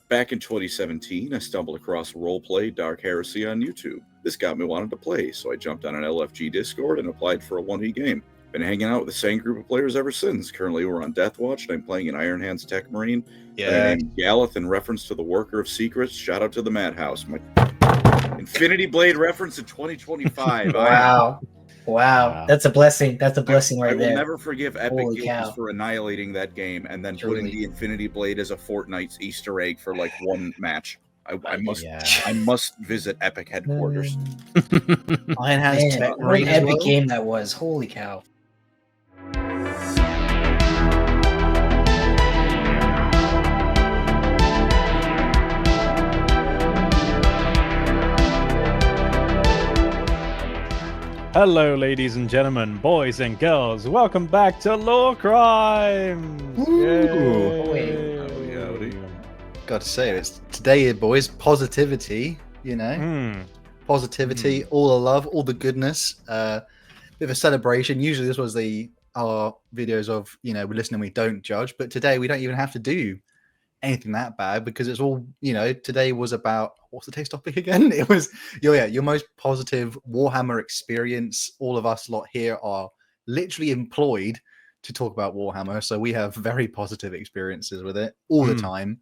Back in 2017, I stumbled across roleplay Dark Heresy on YouTube. This got me wanting to play, so I jumped on an LFG Discord and applied for a 1v game. Been hanging out with the same group of players ever since. Currently, we're on Death Watch, and I'm playing an Iron Hands Tech Marine named Galeth in reference to the Worker of Secrets. Shout out to the Madhouse. My Infinity Blade reference in 2025. Wow. That's a blessing. That's a blessing right there. I will never forgive Epic Holy Games cow. for annihilating that game and then Truly. putting the Infinity Blade as a Fortnite's Easter egg for like one match. I must visit Epic headquarters. Iron Hands Tech What an Marine as epic well. game that was. Holy cow. Hello, ladies and gentlemen, boys and girls. Welcome back to LoreCrimes. Howdy. Got to say, it's today, boys. Positivity, positivity, all the love, all the goodness. Bit of a celebration. Usually, this was our videos of we're listening, we don't judge, but today we don't even have to do anything that bad because it's all today was about what's the taste topic again? It was your most positive Warhammer experience. All of us lot here are literally employed to talk about Warhammer, so we have very positive experiences with it all the time.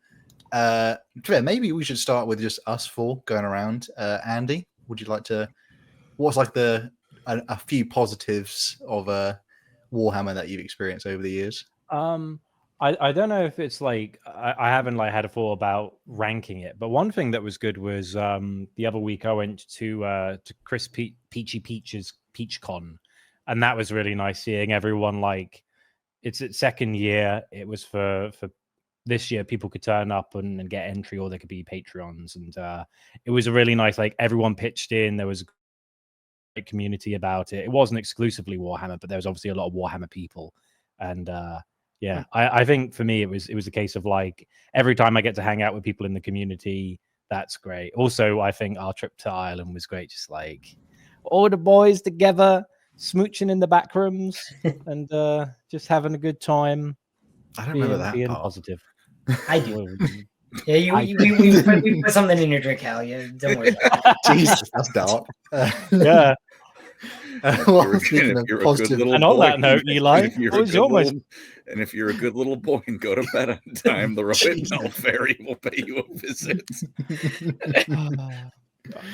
Maybe we should start with just us four going around. Andy, would you like to what's like a few positives of Warhammer that you've experienced over the years? I don't know if it's like I haven't had a thought about ranking it, but one thing that was good was the other week I went to Chris Peachy Peach's PeachCon, and that was really nice seeing everyone. It's its second year. It was for this year. People could turn up and get entry, or they could be Patreons, and it was a really nice. Everyone pitched in. There was a great community about it. It wasn't exclusively Warhammer, but there was obviously a lot of Warhammer people, and yeah, I think for me it was a case of every time I get to hang out with people in the community, that's great. Also, I think our trip to Ireland was great, just all the boys together, smooching in the back rooms and just having a good time. I don't remember that being part. positive. I do. Yeah, we put something in your drink, Hal. Yeah, don't worry about it. Jesus, that's dark. Yeah. Speaking of positive, and on that note, Eli, what was your most? And if you're a good little boy and go to bed on time, the Rohit Fairy will pay you a visit.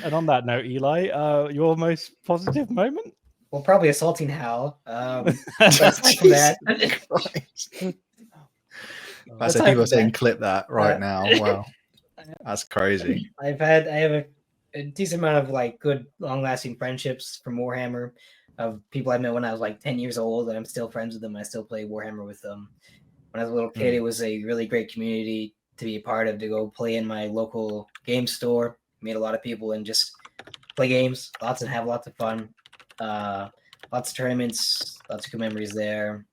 And on that note, Eli, your most positive moment? Well, probably assaulting Hal. But aside from that, I said people are saying clip that right now. Wow, that's crazy. I have a decent amount of good, long-lasting friendships from Warhammer, of people I met when I was 10 years old, and I'm still friends with them. I still play Warhammer with them. When I was a little kid, it was a really great community to be a part of, to go play in my local game store, meet a lot of people, and just play games, have lots of fun. Lots of tournaments, lots of good memories there.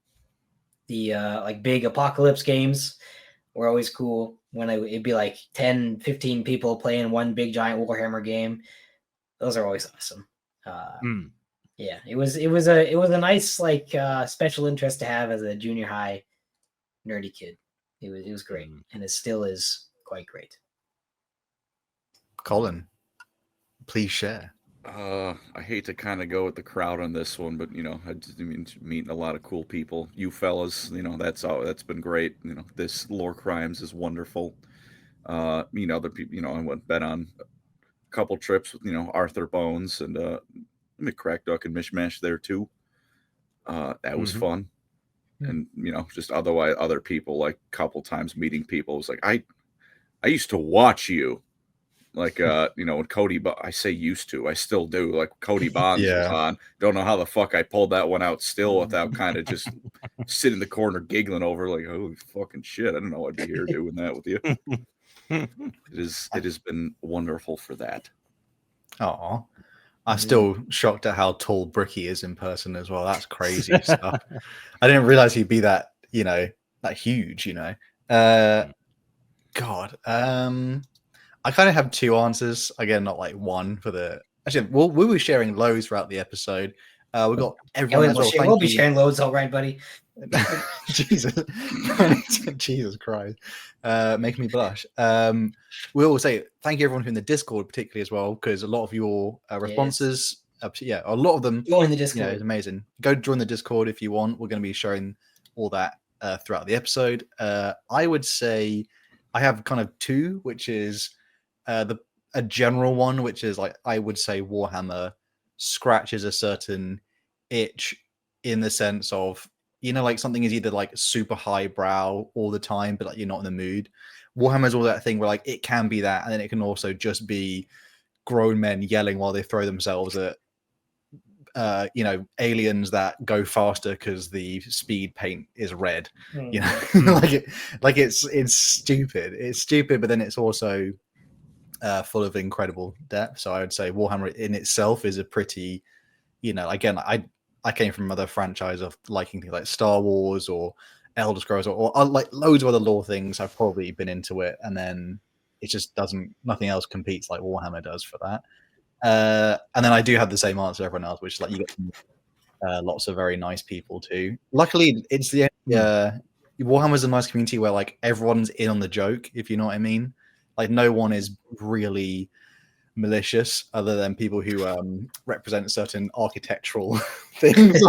The big apocalypse games were always cool. When it'd be 10, 15 people playing one big giant Warhammer game. Those are always awesome. Yeah, it was a nice special interest to have as a junior high nerdy kid. It was great, and it still is quite great. Colin, please share. I hate to kind of go with the crowd on this one, but I just meeting a lot of cool people. You fellas, that's been great. This LoreCrimes is wonderful. Other people, I been on a couple trips with Arthur Bones and McCrackduck and Mishmash there too. That was fun. And just other people, a couple times meeting people. It was I used to watch you. When Cody, I say used to, I still do. Cody Bonds was on. Don't know how the fuck I pulled that one out still without kind of just sitting in the corner giggling over holy fucking shit. I don't know I'd be here doing that with you. It has been wonderful for that. Oh, I'm still shocked at how tall Bricky is in person as well. That's crazy stuff. I didn't realize he'd be that that huge. God. I kind of have two answers. Again, not one for the. Actually, we'll be sharing loads throughout the episode. We've got everyone. We'll be sharing loads, all right, buddy. Jesus, Jesus Christ, making me blush. We will say thank you everyone who's in the Discord, particularly as well, because a lot of your responses, a lot of them, Join the Discord. it's amazing. Go join the Discord if you want. We're going to be showing all that throughout the episode. I would say I have kind of two, which is a general one, which is like I would say Warhammer scratches a certain itch in the sense of, like something is either like super highbrow all the time, but like you're not in the mood. Warhammer's all that thing where like it can be that, and then it can also just be grown men yelling while they throw themselves at aliens that go faster because the speed paint is red. It's stupid. It's stupid, but then it's also full of incredible depth. So I would say Warhammer in itself is a pretty, again, I came from another franchise of liking things like Star Wars or Elder Scrolls or like loads of other lore things. I've probably been into it, and then it just nothing else competes like Warhammer does for that. And then I do have the same answer everyone else, which is like you get lots of very nice people too. Luckily, it's the Warhammer's a nice community where like everyone's in on the joke, if you know what I mean. Like no one is really malicious other than people who represent certain architectural things.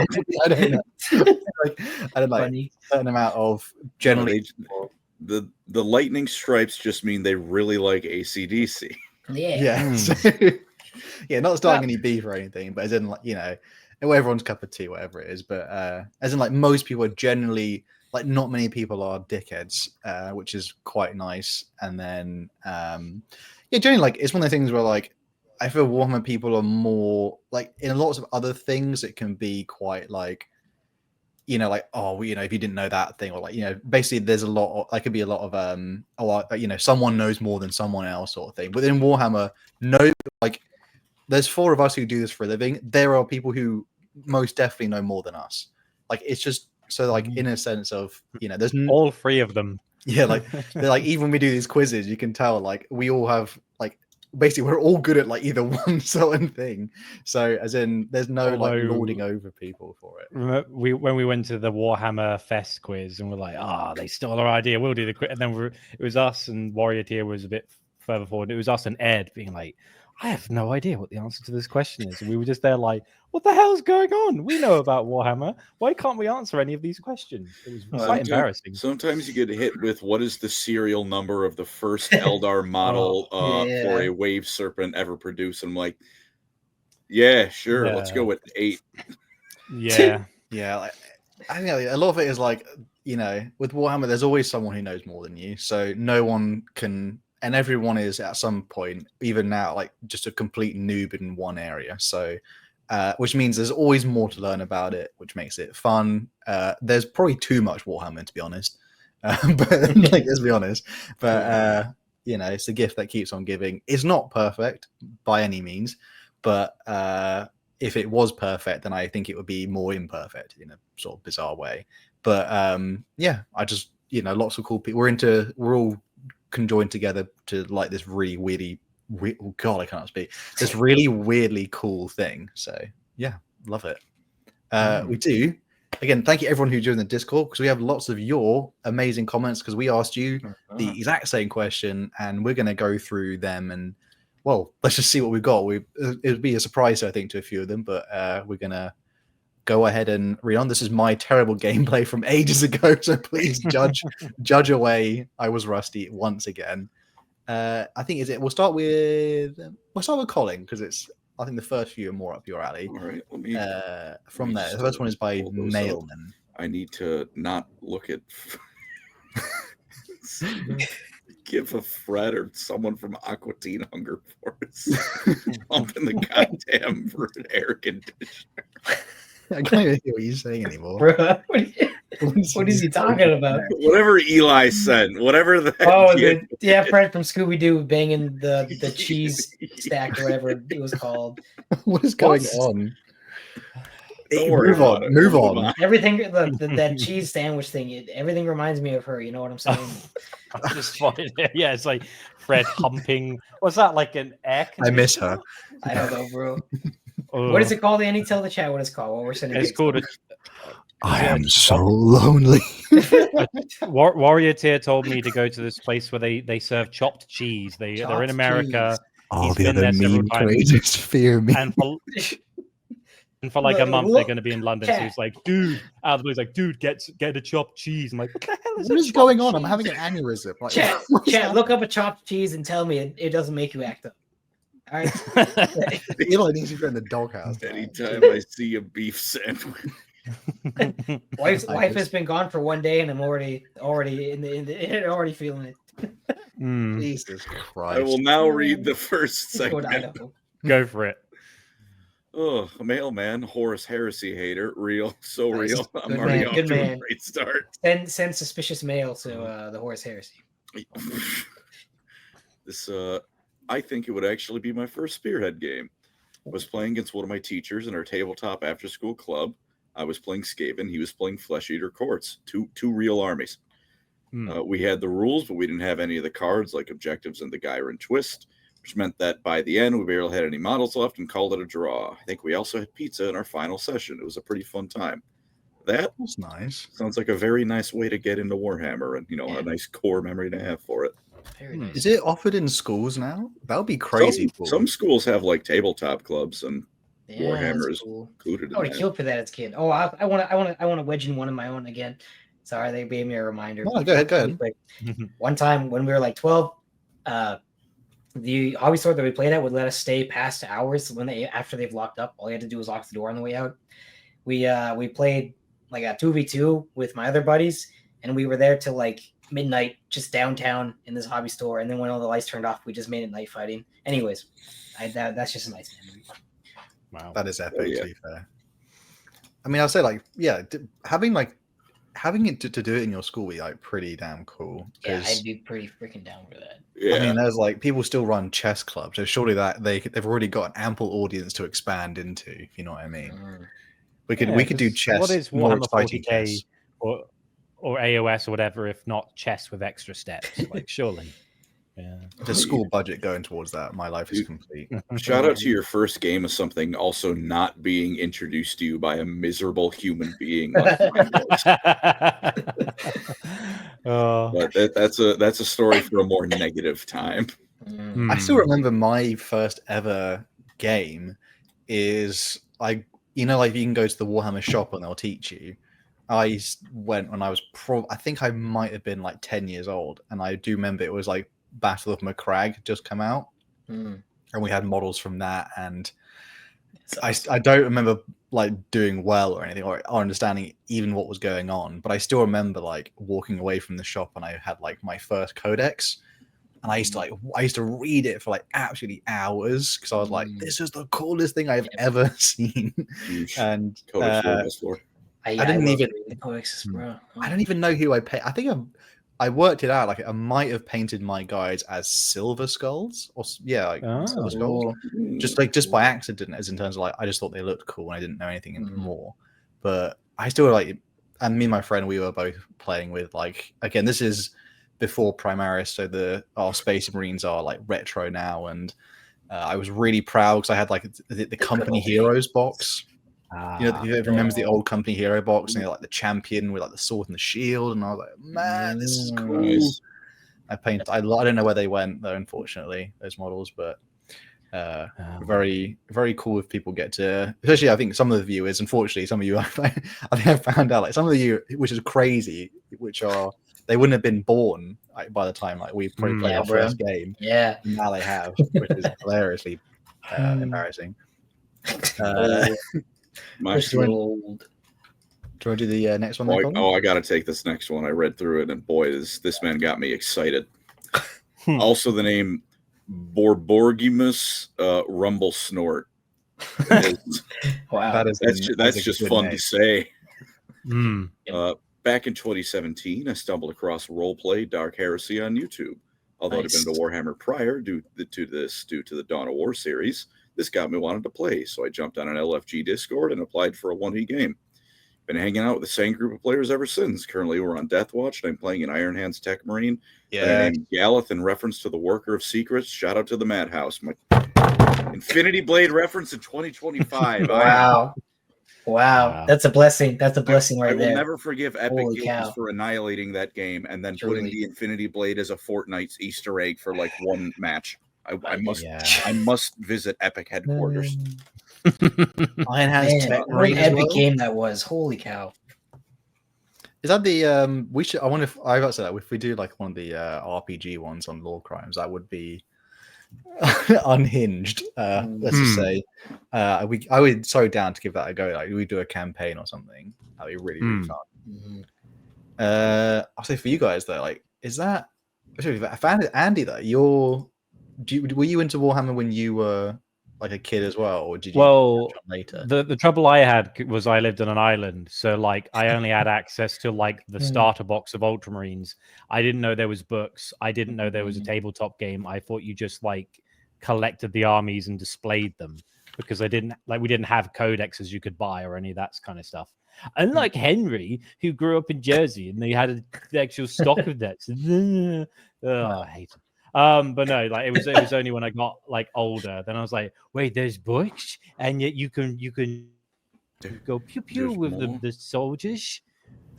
I don't know. I don't know. A certain amount of generally. The lightning stripes just mean they really like AC/DC. Yeah. Yeah, not starting any beef or anything, but as in like, everyone's cup of tea, whatever it is. But as in like most people are generally like not many people are dickheads, which is quite nice. And then generally like it's one of the things where like I feel Warhammer people are more like in lots of other things it can be quite like if you didn't know that thing, or like basically there's a lot of, like could be a lot of someone knows more than someone else sort of thing. But in Warhammer, there's 4 of us who do this for a living. There are people who most definitely know more than us. Like it's just so like in a sense of there's all 3 of them. Yeah, like they're like even when we do these quizzes, you can tell like we all have like basically we're all good at like either one certain thing. So as in there's no like lording over people for it. When we went to the Warhammer Fest quiz and we're like, they stole our idea, we'll do the quiz. And then it was us, and Warrior Tier was a bit further forward. It was us and Ed being like, I have no idea what the answer to this question is. And we were just there like, what the hell's going on? We know about Warhammer. Why can't we answer any of these questions? It was quite embarrassing. Sometimes you get hit with what is the serial number of the first Eldar model for a wave serpent ever produced. And I'm like, yeah, sure. Let's go with 8. Yeah. Yeah. I think a lot of it is like, with Warhammer, there's always someone who knows more than you. So no one can... And everyone is at some point, even now, like just a complete noob in one area. So, which means there's always more to learn about it, which makes it fun. There's probably too much Warhammer, to be honest. But let's be honest. But it's the gift that keeps on giving. It's not perfect by any means, but if it was perfect, then I think it would be more imperfect in a sort of bizarre way. But I just lots of cool people. We're all conjoined together to like this really weirdly I can't speak, this really weirdly cool thing. So yeah, love it. We do again, thank you everyone who joined the Discord, because we have lots of your amazing comments, because we asked you the exact same question and we're going to go through them, and well, let's just see what we've got. It would be a surprise I think to a few of them, but we're gonna go ahead and read on. This is my terrible gameplay from ages ago, so please judge away. I was rusty once again. I think we'll start with Colin, because I think the first few are more up your alley. All right, from there, the first one is by Mailman. I need to not look at give a Fred or someone from Aqua Teen Hunger Force pump in the goddamn air conditioner. I can't even hear what you're saying anymore. What is he talking about? Whatever Eli said. Whatever the Fred from Scooby Doo banging the cheese stack or whatever it was called. What is going on? Move on. Everything that cheese sandwich thing. Everything reminds me of her. You know what I'm saying? I'm just finding it. Yeah, it's like Fred humping. What's that, like an air conditioner? I miss her. I don't know, bro. What is it called, Andy? Tell the chat what it's called. What we're sending. It's called I am so lonely. Warrior Tier told me to go to this place where they serve chopped cheese. They're in Chopped America. cheese. All He's the been other there several meme times. creators fear me. And for like a month, they're going to be in London. So Cat. he's like, dude, out of the blue, he's like, dude, get a chopped cheese. I'm like, what the hell is What a is chopped going on? I'm cheese? having an aneurysm. Like, Chat, what's chat, happening? look up a chopped cheese and tell me it doesn't make you act up. All right. Eli needs to go in the doghouse. Anytime I see a beef sandwich. Wife has been gone for 1 day and I'm already already feeling it. Jesus Christ. I will now read the first Go to segment. Idaho. Go for it. Oh, a mailman, Horus heresy hater, real, so Nice. real. I'm Good already man, off good to a man. great start. Send suspicious mail to the Horus Heresy. This, I think it would actually be my first Spearhead game. I was playing against one of my teachers in our tabletop after-school club. I was playing Skaven. He was playing Flesh Eater Courts. Two real armies. We had the rules, but we didn't have any of the cards like objectives and the Gyron Twist, which meant that by the end, we barely had any models left and called it a draw. I think we also had pizza in our final session. It was a pretty fun time. That was nice. Sounds like a very nice way to get into Warhammer and, a nice core memory to have for it. Very nice. Is it offered in schools now? That would be crazy. Some schools have like tabletop clubs and Yeah, Warhammer that's is cool. included I would in have that. killed for that as a kid. Oh, I want to wedge in one of my own again. Sorry, they gave me a reminder. No, go ahead. Quick. One time when we were like 12, the hobby store that we played at would let us stay past hours after they've locked up. All you had to do was lock the door on the way out. We played like a 2v2 with my other buddies, and we were there till like midnight, just downtown in this hobby store. And then when all the lights turned off, we just made it night fighting. Anyways, that's just a nice memory. Wow, that is epic. To be fair, I mean, I'll say having it to do it in your school would be like pretty damn cool. Yeah, I'd be pretty freaking down for that. Yeah. I mean, there's like people still run chess clubs, so surely that they've already got an ample audience to expand into. If you know what I mean, we could do chess. What is more Warhammer exciting 40K chess. or AOS or whatever, if not chess with extra steps? Like, surely. Yeah. The school budget going towards that. My life is complete. Shout out to your first game of something also not being introduced to you by a miserable human being. But that's a story for a more negative time. I still remember my first ever game is like you can go to the Warhammer shop and they'll teach you. I went when I was I think I might have been like 10 years old, and I do remember it was like Battle of Macragge just come out, and we had models from that, and I don't remember like doing well or anything or understanding even what was going on, but I still remember like walking away from the shop and I had like my first codex, and I used to read it for like absolutely hours because I was like, this is the coolest thing I've ever seen. And I didn't even the codexes, bro. I don't even know who I paid. I think I worked it out. Like I might have painted my guides as silver skulls, or silver skulls, just by accident. As in terms of like, I just thought they looked cool, and I didn't know anything more. But I still and me and my friend, we were both playing with again. This is before Primaris, so our Space Marines are like retro now, and I was really proud because I had like the Company Heroes box. If you remember the old Company Hero box, and like the champion with like the sword and the shield, and I was like, man, this is cool. Nice. I don't know where they went though, unfortunately, those models, but very, very cool if people get to, especially I think some of the viewers, unfortunately, some of you, I think I found out like some of you, which is crazy, they wouldn't have been born by the time we probably played our first game. Yeah. And now they have, which is hilariously embarrassing. Do you want to do the next one? I got to take this next one. I read through it, and boy, this man got me excited. Also, the name Borborgimus Rumble Snort. Wow, that's just fun name to say. Back in 2017, I stumbled across roleplay Dark Heresy on YouTube. Although I'd been to Warhammer prior, due to the Dawn of War series, this got me wanted to play. So I jumped on an LFG Discord and applied for a 1v game. Been hanging out with the same group of players ever since. Currently, we're on Death Watch, and I'm playing an Iron Hands Tech Marine. Named Galeth in reference to the Worker of Secrets. Shout out to the Madhouse. My Infinity Blade reference in 2025. Wow. Wow, that's a blessing. That's a blessing I right will there. never forgive Epic Holy Games cow. for annihilating that game and then Truly. putting the Infinity Blade as a Fortnite's Easter egg for like one match. I Yeah. must visit Epic headquarters. Iron Hands Man, Tech what an Marine as epic well. game that was. Holy cow. Is that the we should? I wonder if I got to say that if we do like one of the RPG ones on LoreCrimes, that would be unhinged. Let's just say, I would so down to give that a go. Like we do a campaign or something. That'd be really really fun. Mhm. I'll say for you guys though, like is that? I found it, Andy. Though were you into Warhammer when you were like a kid as well, or did you Well, catch on later? the trouble I had was I lived on an island, so like I only had access to like the starter box of Ultramarines. I didn't know there was books. I didn't know there was a tabletop game. I thought you just like collected the armies and displayed them because we didn't have codexes you could buy or any of that kind of stuff. Unlike Henry, who grew up in Jersey and they had the actual stock of that. I hate it. But no, like it was only when I got like older, then I was like, wait, there's books, and yet you can go pew pew with the soldiers.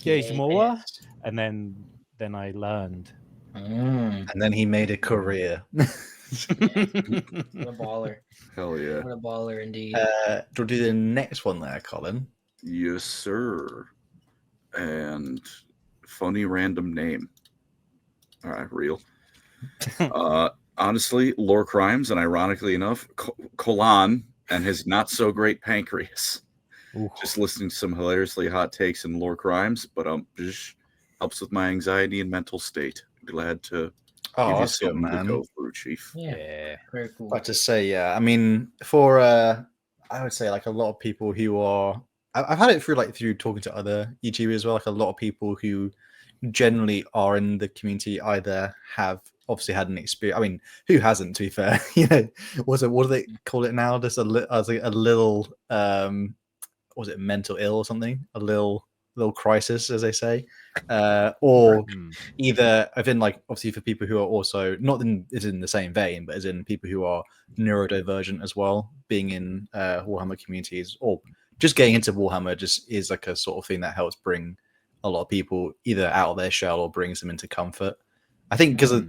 There's more, and then I learned. And then he made a career. What a baller. Hell yeah. What a baller indeed. Do you do the next one there, Colin? Yes, sir. And funny random name. All right, real. Honestly, LoreCrimes, and ironically enough, Colon and his not so great pancreas. Ooh. Just listening to some hilariously hot takes in LoreCrimes, but just helps with my anxiety and mental state. Glad to give you that's good, something to man. go through, Chief. Yeah. Very cool. But to say, yeah, I mean, for I would say like a lot of people who are, I've had it through talking to other YouTubers as well. Like a lot of people who generally are in the community either have obviously had an experience. I mean, who hasn't? To be fair, what do they call it now? Just a little, was it mental ill or something? A little crisis, as they say, or either I've been like obviously for people who are also not in the same vein, but as in people who are neurodivergent as well, being in Warhammer communities or just getting into Warhammer just is like a sort of thing that helps bring a lot of people either out of their shell or brings them into comfort. I think because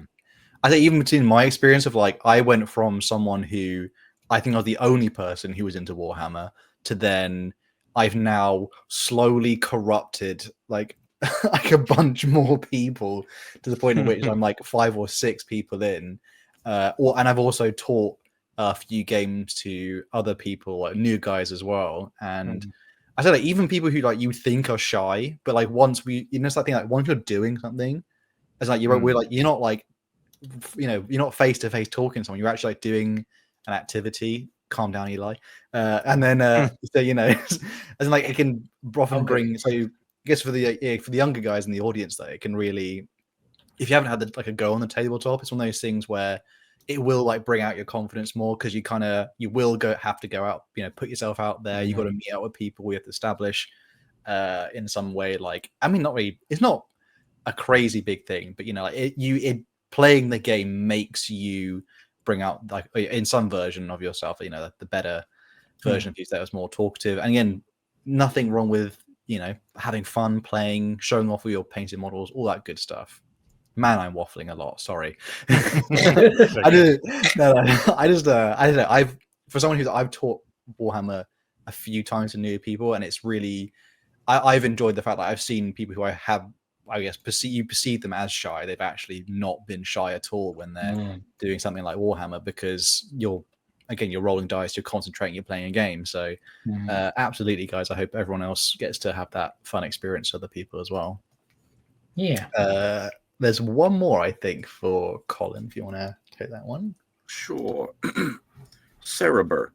I think even between my experience of like I went from someone who I think I was the only person who was into Warhammer to then I've now slowly corrupted like like a bunch more people to the point at which I'm like 5 or 6 people in, and I've also taught a few games to other people, like new guys as well. And I said like even people who like you think are shy, but like once it's that thing like once you're doing something, it's like we're like you're not like you're not face to face talking to someone, you're actually like doing an activity. Calm down, Eli. And then so as in like it can often bring. So I guess for the younger guys in the audience, though, it can really, if you haven't had like a go on the tabletop, it's one of those things where it will like bring out your confidence more because you will have to go out, put yourself out there. You got to meet out with people. We have to establish in some way. Like I mean, not really. It's not a crazy big thing, but playing the game makes you bring out like in some version of yourself, the better version of you that was more talkative. And again, nothing wrong with having fun playing, showing off all your painted models, all that good stuff. Man, I'm waffling a lot. Sorry. I don't know. For someone I've taught Warhammer a few times to new people, and it's really I've enjoyed the fact that I've seen people who I guess you perceive them as shy. They've actually not been shy at all when they're doing something like Warhammer because you're rolling dice, you're concentrating, you're playing a game. So absolutely, guys, I hope everyone else gets to have that fun experience with other people as well. Yeah. There's one more, I think, for Colin, if you want to take that one. Sure. Cereber.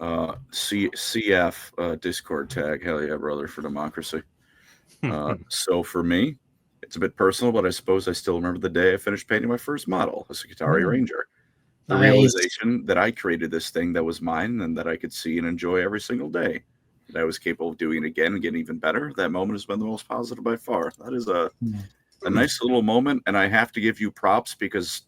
CF Discord tag. Hell yeah, brother, for democracy. So for me, it's a bit personal, but I suppose I still remember the day I finished painting my first model as a Qatari Ranger. The realization that I created this thing that was mine and that I could see and enjoy every single day, that I was capable of doing it again and getting even better. That moment has been the most positive by far. That is a nice little moment, and I have to give you props because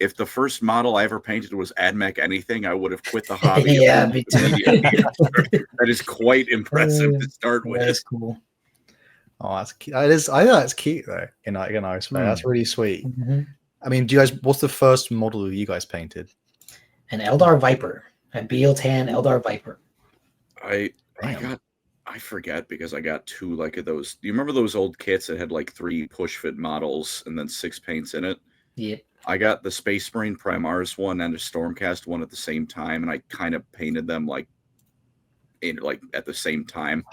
if the first model I ever painted was AdMech anything, I would have quit the hobby. Yeah, me too. immediately. That is quite impressive to start with. That's cool. Oh, that's cute. It is. I know that's cute though. In like a nice way. That's really sweet. Mm-hmm. I mean, do you guys? What's the first model you guys painted? An Eldar Viper, a Bealtan Eldar Viper. I forget because I got 2 like of those. Do you remember those old kits that had like 3 push fit models and then 6 paints in it? Yeah. I got the Space Marine Primaris one and a Stormcast one at the same time, and I kind of painted them like at the same time.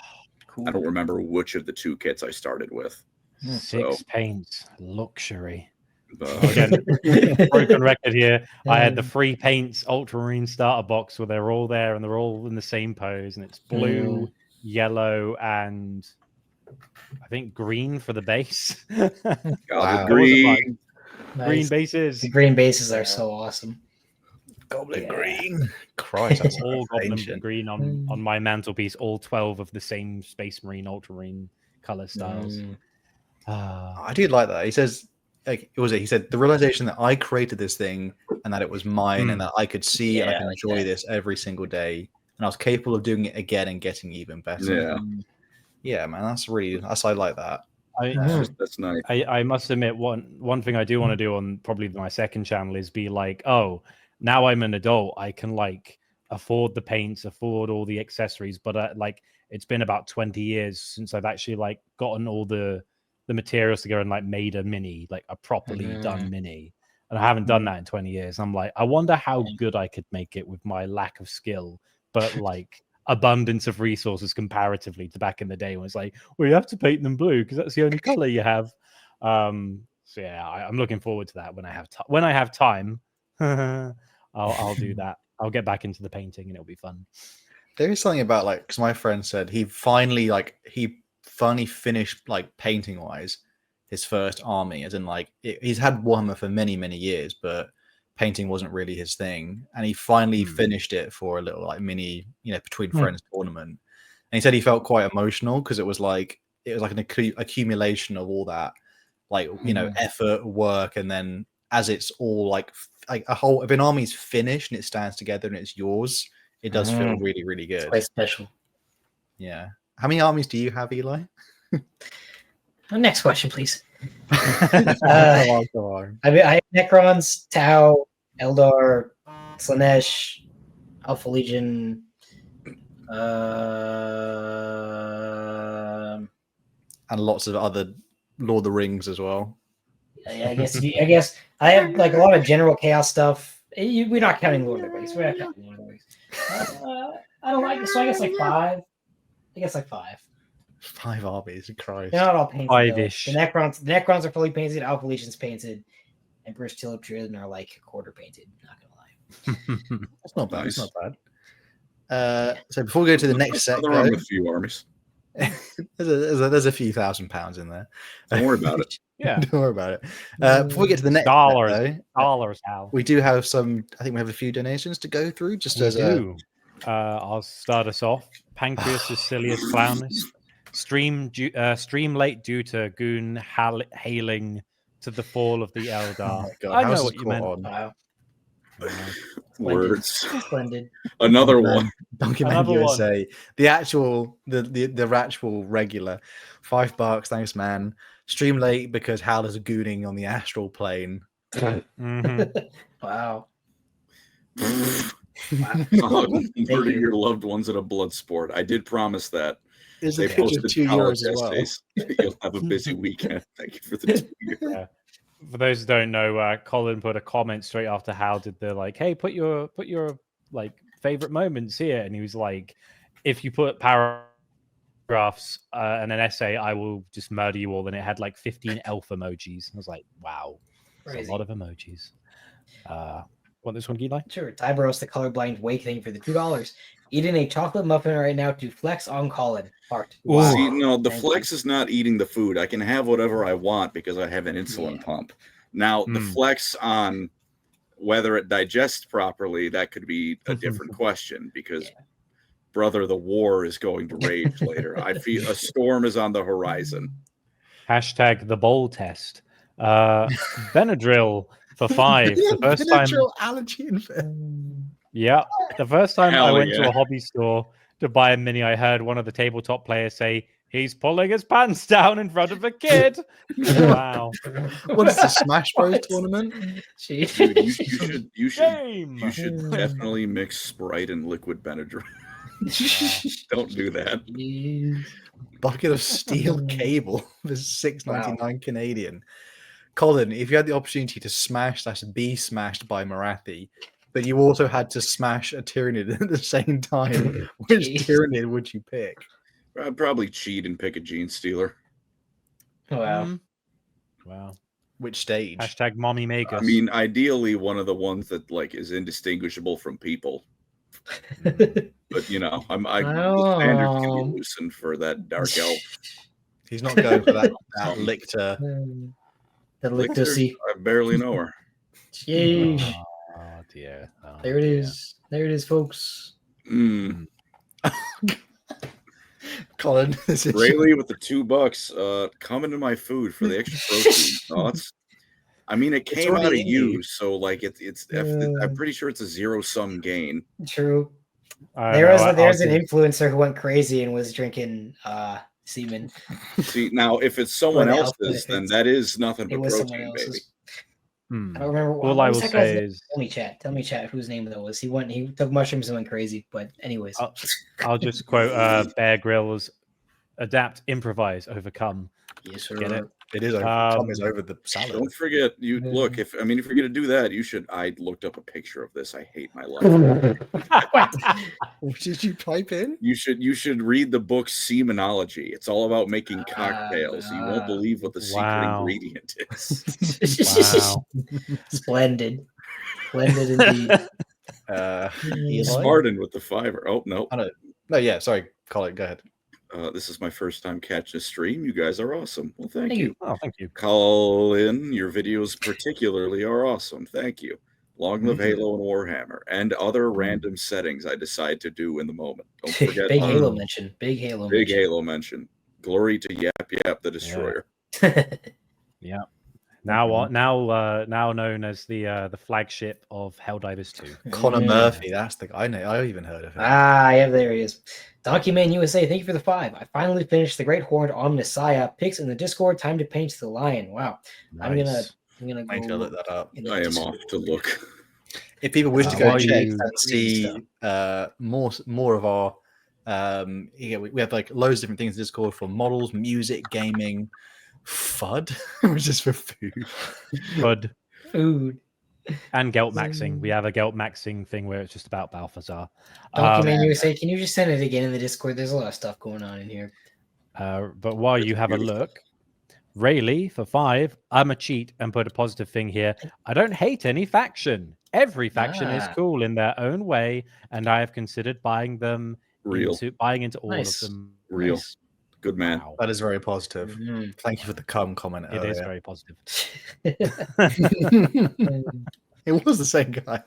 Cool. I don't remember which of the 2 kits I started with. 6 paints, luxury. But Again, broken record here. I had the 3 paints Ultramarine starter box where they're all there and they're all in the same pose, and it's blue, yellow, and I think green for the base. wow. Green. Nice. Green bases. The green bases are so awesome. Goblin green. Christ, that's all goblin ancient. green on my mantelpiece. All 12 of the same Space Marine Ultramarine color styles. I do like that. He says, like, he said the realization that I created this thing and that it was mine and that I could see and I can enjoy this every single day, and I was capable of doing it again and getting even better. Yeah, man, I like that. That's nice. I must admit, one thing I do want to do on probably my second channel is be like, oh, now I'm an adult, I can like afford the paints, afford all the accessories, but like it's been about 20 years since I've actually like gotten all the materials together and like made a mini, like a properly done mini, and I haven't done that in 20 years. I'm like, I wonder how good I could make it with my lack of skill, but like abundance of resources comparatively to back in the day when it's like, well, you have to paint them blue because that's the only color you have. So yeah, I'm looking forward to that when I have time. I'll do that. I'll get back into the painting and it'll be fun. There is something about like, because my friend said he finally finished like painting wise his first army, as in like he's had Warhammer for many years, but painting wasn't really his thing, and he finally finished it for a little like mini, between friends tournament. And he said he felt quite emotional because it was like an accumulation of all that, like effort, work, and then as it's all like a whole, if an army's finished and it stands together and it's yours, it does feel really good. It's quite special. Yeah. How many armies do you have, Eli? Next question, please. Go on. I have Necrons, Tau, Eldar, Slanesh, Alpha Legion, and lots of other Lord of the Rings as well. I guess I have like a lot of general chaos stuff. We're not counting Lord of the Rings. We're not counting Lord of the Rings. I don't like it, so I guess like 5. I guess like 5. 5 armies, Christ. They're not all painted. 5-ish. The Necrons are fully painted. Alpha Legion's painted. And Bruce Tillip Children are like quarter painted. Not gonna lie. That's not bad. Nice. It's not bad. So before we go to the next set, Nothing wrong with a few armies. there's a few £1,000s in there. Don't worry about it. Yeah. Don't worry about it. Before we get to the next Dollars. set, though, Dollars, Hal. we do have some. I think we have a few donations to go through. Just We as do. I'll start us off. Pancreas Sicilius Clownus. Stream late due to Goon hailing to the fall of the Eldar. Oh my God, I how's know this what you caught meant. on? Wow. Words. Splendid. Another one. Donkey Man Another one. USA. The actual regular. $5. Thanks, man. Stream late because Hal is gooning on the astral plane. Wow. Murder your loved ones at a blood sport. I did promise that. There's They a picture of posted 2 college euros as well. essays. You'll have a busy weekend. Thank you for the 2 years. Yeah. For those who don't know, Colin put a comment straight after Hal did the like, hey, put your like favorite moments here, and he was like, if you put paragraphs and an essay, I will just murder you all. And it had like 15 elf emojis. I was like, wow, that's a lot of emojis. Want this one, Eli? Sure. Tyberos the colorblind awakening for the $2. Eating a chocolate muffin right now to flex on Colin. Heart. Wow. See, no, the flex is not eating the food. I can have whatever I want because I have an insulin pump. Now, the flex on whether it digests properly, that could be a different question because, brother, the war is going to rage later. I feel a storm is on the horizon. Hashtag the bowl test. Benadryl For 5. The first time, Miniature allergy yeah, the first time I Hell went to yeah. a hobby store to buy a mini, I heard one of the tabletop players say, "He's pulling his pants down in front of a kid." Wow. What is the Smash Bros What? tournament? Dude, you should Game. definitely mix Sprite and liquid Benadryl. Don't do that. Jeez. Bucket of steel cable for $6.99 Canadian. Colin, if you had the opportunity to smash/be smashed by Marathi, but you also had to smash a Tyranid at the same time, which Jeez. Tyranid would you pick? I'd probably cheat and pick a gene stealer. Wow. Wow. Which stage? Hashtag mommy make us. I mean, ideally one of the ones that like is indistinguishable from people. But you know, the standards can be loosened for that dark elf. He's not going for that Lictor. The Lictor. I barely know her. Jeez. Oh dear. Oh, There it dear. is. There it is, folks. Colin, this is Rayleigh with the $2. Coming to my food for the extra protein. Thoughts? I mean, it came out of already in you. you, so like I'm pretty sure it's a zero-sum gain. True. I There's know, an influencer who went crazy and was drinking semen. See, now if it's someone Or the health else's, then benefits. that is nothing It but was someone protein, baby. else's. I don't remember. All what I was will that guy's say name? is, Tell me, chat, whose name that was. He took mushrooms and went crazy. But anyways, I'll just quote Bear Grylls: "Adapt, improvise, overcome." yes, sir. Get it? It is over. Tom is over the salad. Don't forget, look. If you're gonna do that, you should. I looked up a picture of this. I hate my life. What did you type in? You should read the book Semenology. It's all about making cocktails. You won't believe what the secret Wow. ingredient is. Wow. Splendid indeed. Spartan with the $5. Oh no. No, yeah, sorry, Colin, go ahead. This is my first time catching a stream. You guys are awesome. Well, thank you. Oh, thank you. Colin, your videos particularly are awesome. Thank you. Long live Halo and Warhammer and other random settings I decide to do in the moment. Don't forget Big Halo mention. Big Halo mention. Glory to Yap Yap the Destroyer. Yeah. Now known as the flagship of Helldivers 2. Connor Murphy, that's the guy. I even heard of him. Yeah, there he is. Document USA, thank you for the 5. I finally finished the Great Horned Omnissiah. Pics in the Discord. Time to paint the lion. Wow. Nice. I'm gonna I need to look that up. I am off to look. If people wish to go while check you- and see more of our we have like loads of different things in Discord for models, music, gaming, FUD, which is for food. Bud. Food. And Gelt Maxing. We have a Gelt Maxing thing where it's just about Balthazar. Document USA, can you just send it again in the Discord? There's a lot of stuff going on in here. But while you have a look, Rayleigh for 5, I'm a cheat and put a positive thing here. I don't hate any faction. Every faction is cool in their own way, and I have considered buying them into all of them. Real. Good man. Wow. That is very positive. Thank you for the comment. It is very positive. It was the same guy.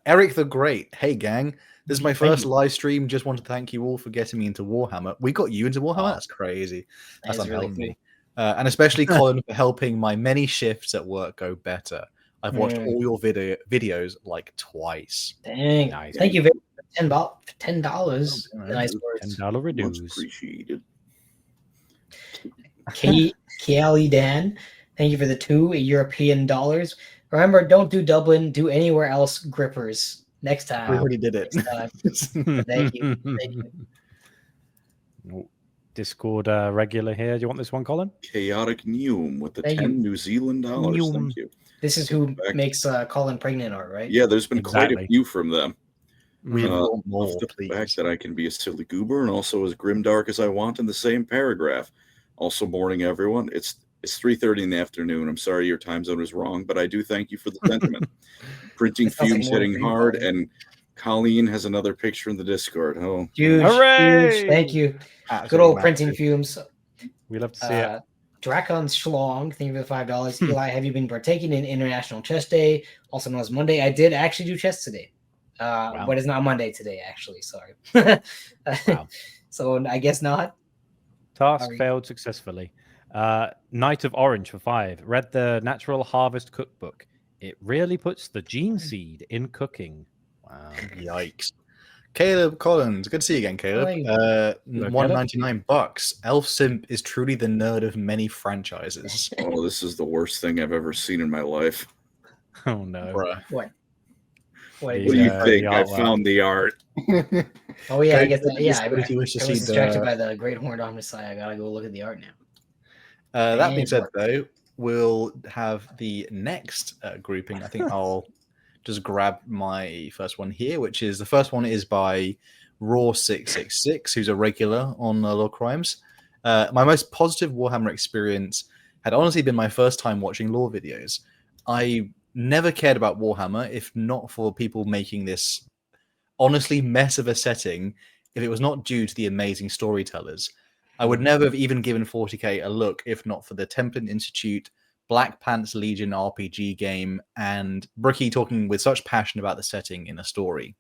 Eric the Great. Hey, gang. This is my first live stream. Just want to thank you all for getting me into Warhammer. We got you into Warhammer? That's crazy. That's unhelpful. Really cool. And especially Colin for helping my many shifts at work go better. I've watched all your videos like twice. Dang. Nice. Thank you very much. $10. Nice words. $10 reduce. Much appreciated. Kiali Dan, thank you for the 2 European dollars. Remember, don't do Dublin, do anywhere else grippers. Next time. We already did it. Thank you. Discord regular here. Do you want this one, Colin? Chaotic Neum with the Thank 10 you. New Zealand dollars. Neum. Thank you. This is who makes Colin pregnant art, right? Yeah, there's been quite a Exactly. few from them. We want more, Love the please. fact that I can be a silly goober and also as grimdark as I want in the same paragraph. Also, morning, everyone. It's 3:30 in the afternoon. I'm sorry your time zone is wrong, but I do thank you for the sentiment. Printing It sounds like fumes morning hitting for you, hard, Colin. and Colleen has another picture in the Discord. Oh, Huge. Hooray! Huge. Thank you. Absolutely Good old massive. printing fumes. We love to see it. Dracon's Schlong, thank you for the $5. Eli, have you been partaking in International Chess Day, also known as Monday? I did actually do chess today. But it's not Monday today, actually. Sorry. Wow. So I guess not. Task Sorry. failed successfully. Knight of Orange for 5. Read the Natural Harvest Cookbook. It really puts the gene seed in cooking. Wow. Yikes. Caleb Collins, good to see you again, Caleb. $199. Elf Simp is truly the nerd of many franchises. Oh, this is the worst thing I've ever seen in my life. Oh no. Bruh. What? What do you think? I found the art. Oh yeah, I guess Go- that, yeah. I if you wish to was see distracted the- by the Great Horned Omnissiah. I gotta go look at the art now. That being And said, what- though, we'll have the next grouping. I think I'll just grab my first one here, which is the first one is by Raw666, who's a regular on LoreCrimes. My most positive Warhammer experience had honestly been my first time watching lore videos. I never cared about Warhammer if not for people making this honestly mess of a setting, if it was not due to the amazing storytellers. I would never have even given 40k a look if not for the Templin Institute, Black Pants Legion RPG game, and Brookie talking with such passion about the setting in a story.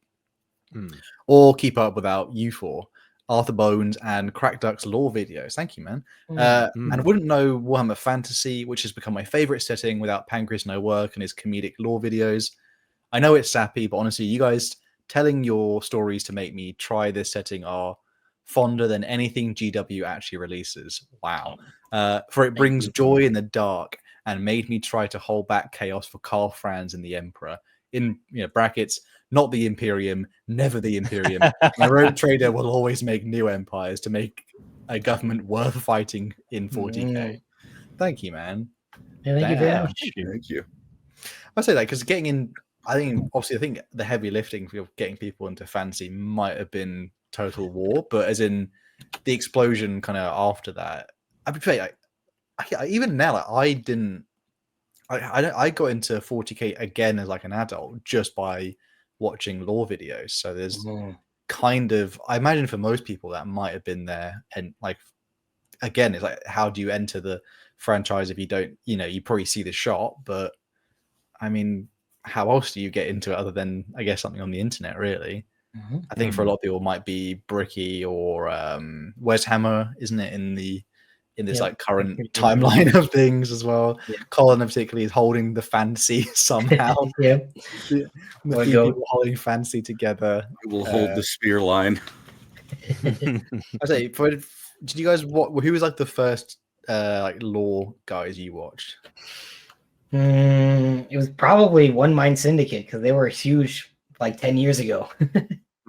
Or Keep Up Without You Four, Arthur Bones, and Crack Duck's lore videos. Thank you, man. And wouldn't know Warhammer Fantasy, which has become my favorite setting, without Pancreas No Work and his comedic lore videos. I know it's sappy, but honestly, you guys telling your stories to make me try this setting are fonder than anything GW actually releases. Wow. For it brings joy in the dark and made me try to hold back chaos for Karl Franz and the Emperor. In brackets, not the Imperium, never the Imperium. My rogue trader will always make new empires to make a government worth fighting in 40k. Thank you, man. Yeah, thank you very much. Thank you. I say that because getting in, I think the heavy lifting for getting people into fantasy might have been Total War, but as in the explosion kind of after that, I'd be even now, I got into 40k again as like an adult just by watching lore videos. So there's kind of, I imagine for most people that might have been there, and like again, it's like, how do you enter the franchise if you don't, you probably see the shot, but I mean, how else do you get into it other than, I guess, something on the internet, really? I think for a lot of people it might be Bricky or WARHAMMER, isn't it, in this like current timeline of things as well. Colin particularly is holding the fantasy somehow. The few people holding fantasy together. It will hold the spear line. I say, did you guys who was like the first like lore guys you watched? It was probably One Mind Syndicate because they were huge like 10 years ago.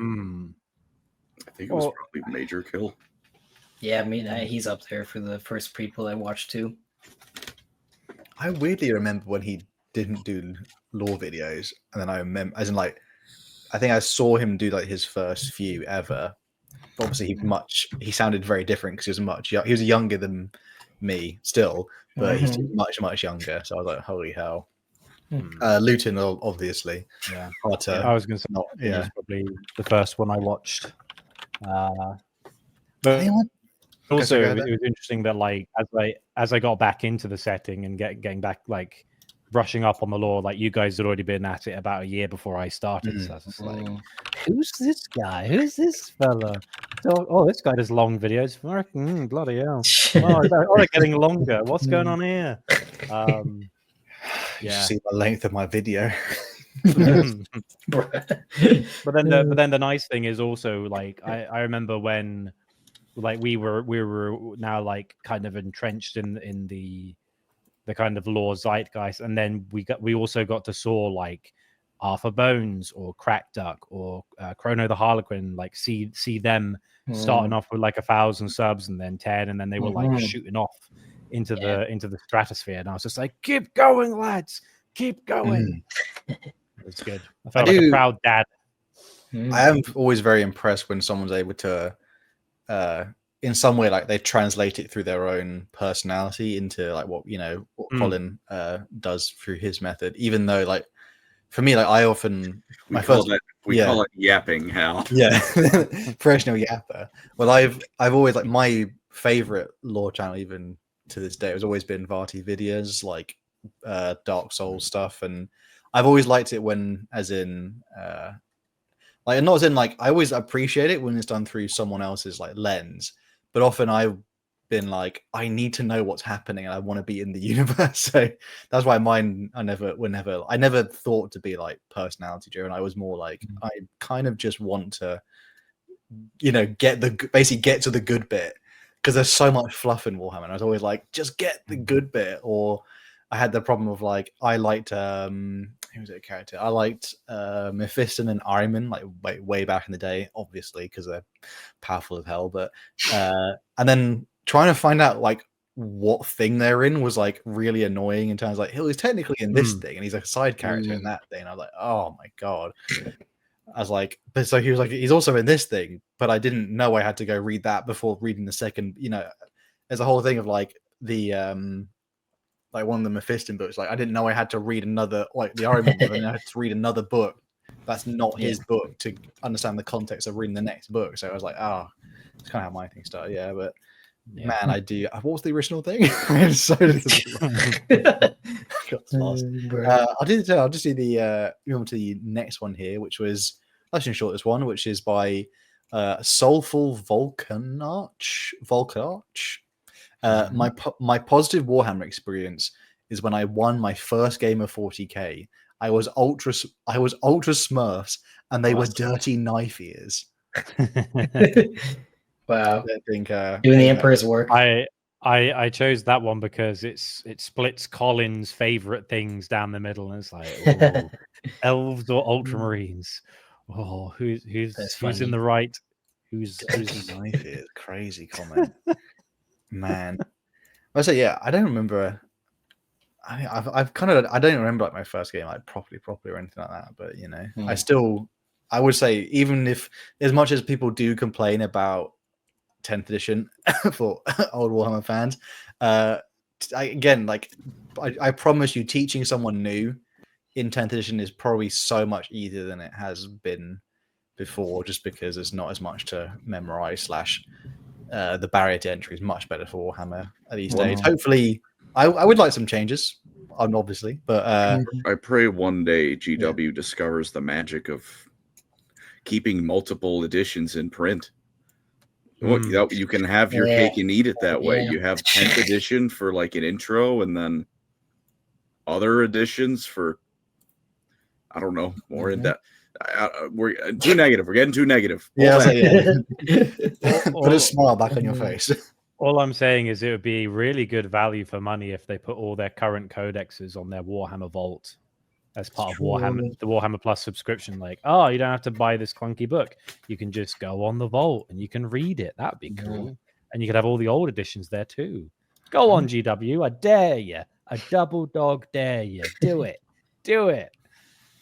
I think it was probably Major Kill. Yeah, I mean, he's up there for the first people I watched too. I weirdly remember when he didn't do lore videos, and then I remember, as in like, I think I saw him do like his first few ever. But obviously, he sounded very different because he was younger than me still, but he's much younger. So I was like, holy hell. Luton, obviously. Yeah, hard I was going to say, it was probably the first one I watched. But also, it was interesting that like as I got back into the setting and getting back, like brushing up on the lore, like you guys had already been at it about a year before I started. So I was just like, who's this guy? Who's this fella? So, this guy does long videos. Bloody hell! They're getting longer. What's going on here? You see the length of my video. But then the nice thing is also like I remember when like we were now like kind of entrenched in the kind of lore zeitgeist, and then we also got to saw like Arthur Bones or Crack Duck or Chrono the Harlequin, like see them starting off with like 1,000 subs and then 10, and then they were like shooting off into the stratosphere, and I was just like, keep going, lads, keep going. It's good. I felt like a proud dad. I am always very impressed when someone's able to in some way, like they translate it through their own personality into like what Colin does through his method. Even though, like, for me, like I often we call it yapping, Hal. Yeah, professional yapper. Well, I've always like my favorite lore channel, even to this day, has always been Varty videos, like Dark Souls stuff, and I've always liked it when, as in, like, not as in like, I always appreciate it when it's done through someone else's like lens, but often I been like, I need to know what's happening and I want to be in the universe. So that's why mine, I never thought to be like personality driven. I was more like, I kind of just want to, basically get to the good bit, because there's so much fluff in Warhammer. And I was always like, just get the good bit. Or I had the problem of like, I liked who was it a character? I liked Mephiston and Ahriman, like way back in the day, obviously, because they're powerful as hell. But and then trying to find out like what thing they're in was like really annoying in terms of like, he's technically in this thing and he's a side character in that thing. And I was like, oh my god. I was like, but so he was like, he's also in this thing, but I didn't know I had to go read that before reading the second. There's a whole thing of like the like one of the Mephiston books. Like I didn't know I had to read another, like the Ahriman book, and I had to read another book that's not his book to understand the context of reading the next book. So I was like, it's kind of how my thing started. Yeah, but man, I do. What was the original thing? I'm so I'll just do the move on to the next one here, which was actually shortest one, which is by Soulful Volcanarch. My positive Warhammer experience is when I won my first game of 40k. I was ultra Smurfs, and they were dirty knife ears. Wow, I think doing the Emperor's work. I chose that one because it splits Colin's favorite things down the middle, and it's like elves or ultramarines. Oh, who's in the right? Who's knife ears? Crazy comment. Man, I say I don't remember. I don't remember like my first game like properly or anything like that. But I would say, even if, as much as people do complain about 10th edition for old Warhammer fans, I promise you, teaching someone new in 10th edition is probably so much easier than it has been before, just because there's not as much to memorize / the barrier to entry is much better for Warhammer these days. Hopefully, I would like some changes, obviously, but I pray one day GW discovers the magic of keeping multiple editions in print. You can have your cake and eat it that way. You have 10th edition for like an intro, and then other editions for, I don't know, more in depth. We're too negative. We're getting too negative. Put a smile back on your face. All I'm saying is it would be really good value for money if they put all their current codexes on their Warhammer Vault as part of the Warhammer Plus subscription. Like, you don't have to buy this clunky book. You can just go on the Vault and you can read it. That'd be cool. And you could have all the old editions there too. Go on, GW. I dare you. I double dog dare you. Do it. Do it.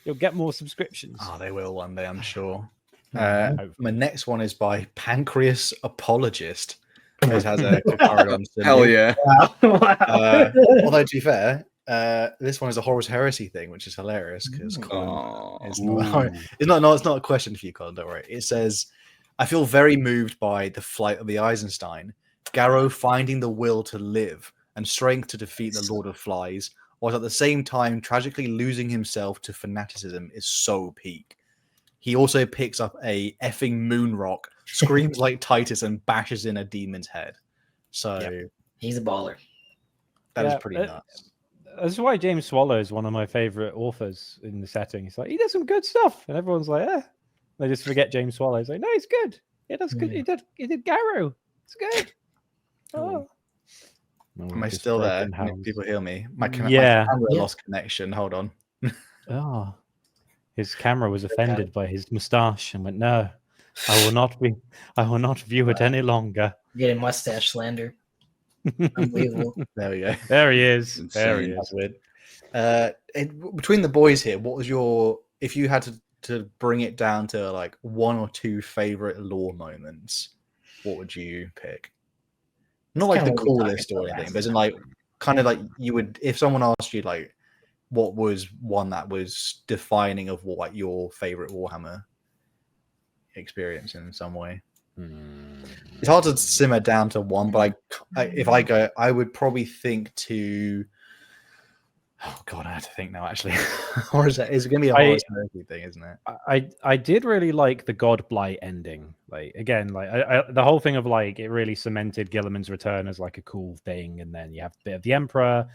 You'll get more subscriptions. They will one day, I'm sure. My next one is by Pancreas Apologist. It has a Paragon. Hell yeah. Wow. Although, to be fair, this one is a Horus Heresy thing, which is hilarious because it's not a question for you, Colin, don't worry. It says, I feel very moved by the flight of the Eisenstein, Garrow finding the will to live and strength to defeat the Lord of Flies, while at the same time tragically losing himself to fanaticism is so peak. He also picks up a effing moon rock, screams like Titus, and bashes in a demon's head. So he's a baller. That is pretty nuts. That's why James Swallow is one of my favorite authors in the setting. He's like, he does some good stuff, and everyone's like, They just forget James Swallow. He's like, no, he's good. Yeah, that's good. He did Garrow. It's good. Oh. Am I still there? Can people hear me? My camera lost connection. Hold on. His camera was offended by his moustache and went, no, I will not view it any longer. Getting mustache slander. Unbelievable. There we go. There he is. Insane. There he is. That's weird. Between the boys here, what was if you had to bring it down to like one or two favorite lore moments, what would you pick? Not like the coolest or anything, but as in like kind of like you would, if someone asked you like, what was one that was defining of what your favorite Warhammer experience in some way? It's hard to simmer down to one, but if I go, I would probably think to. Oh God, I have to think now. Actually, or is it going to be a Horus Heresy thing? Isn't it? I did really like the God Blight ending Like again, like the whole thing of like it really cemented Gilliman's return as like a cool thing, and then you have a bit of the Emperor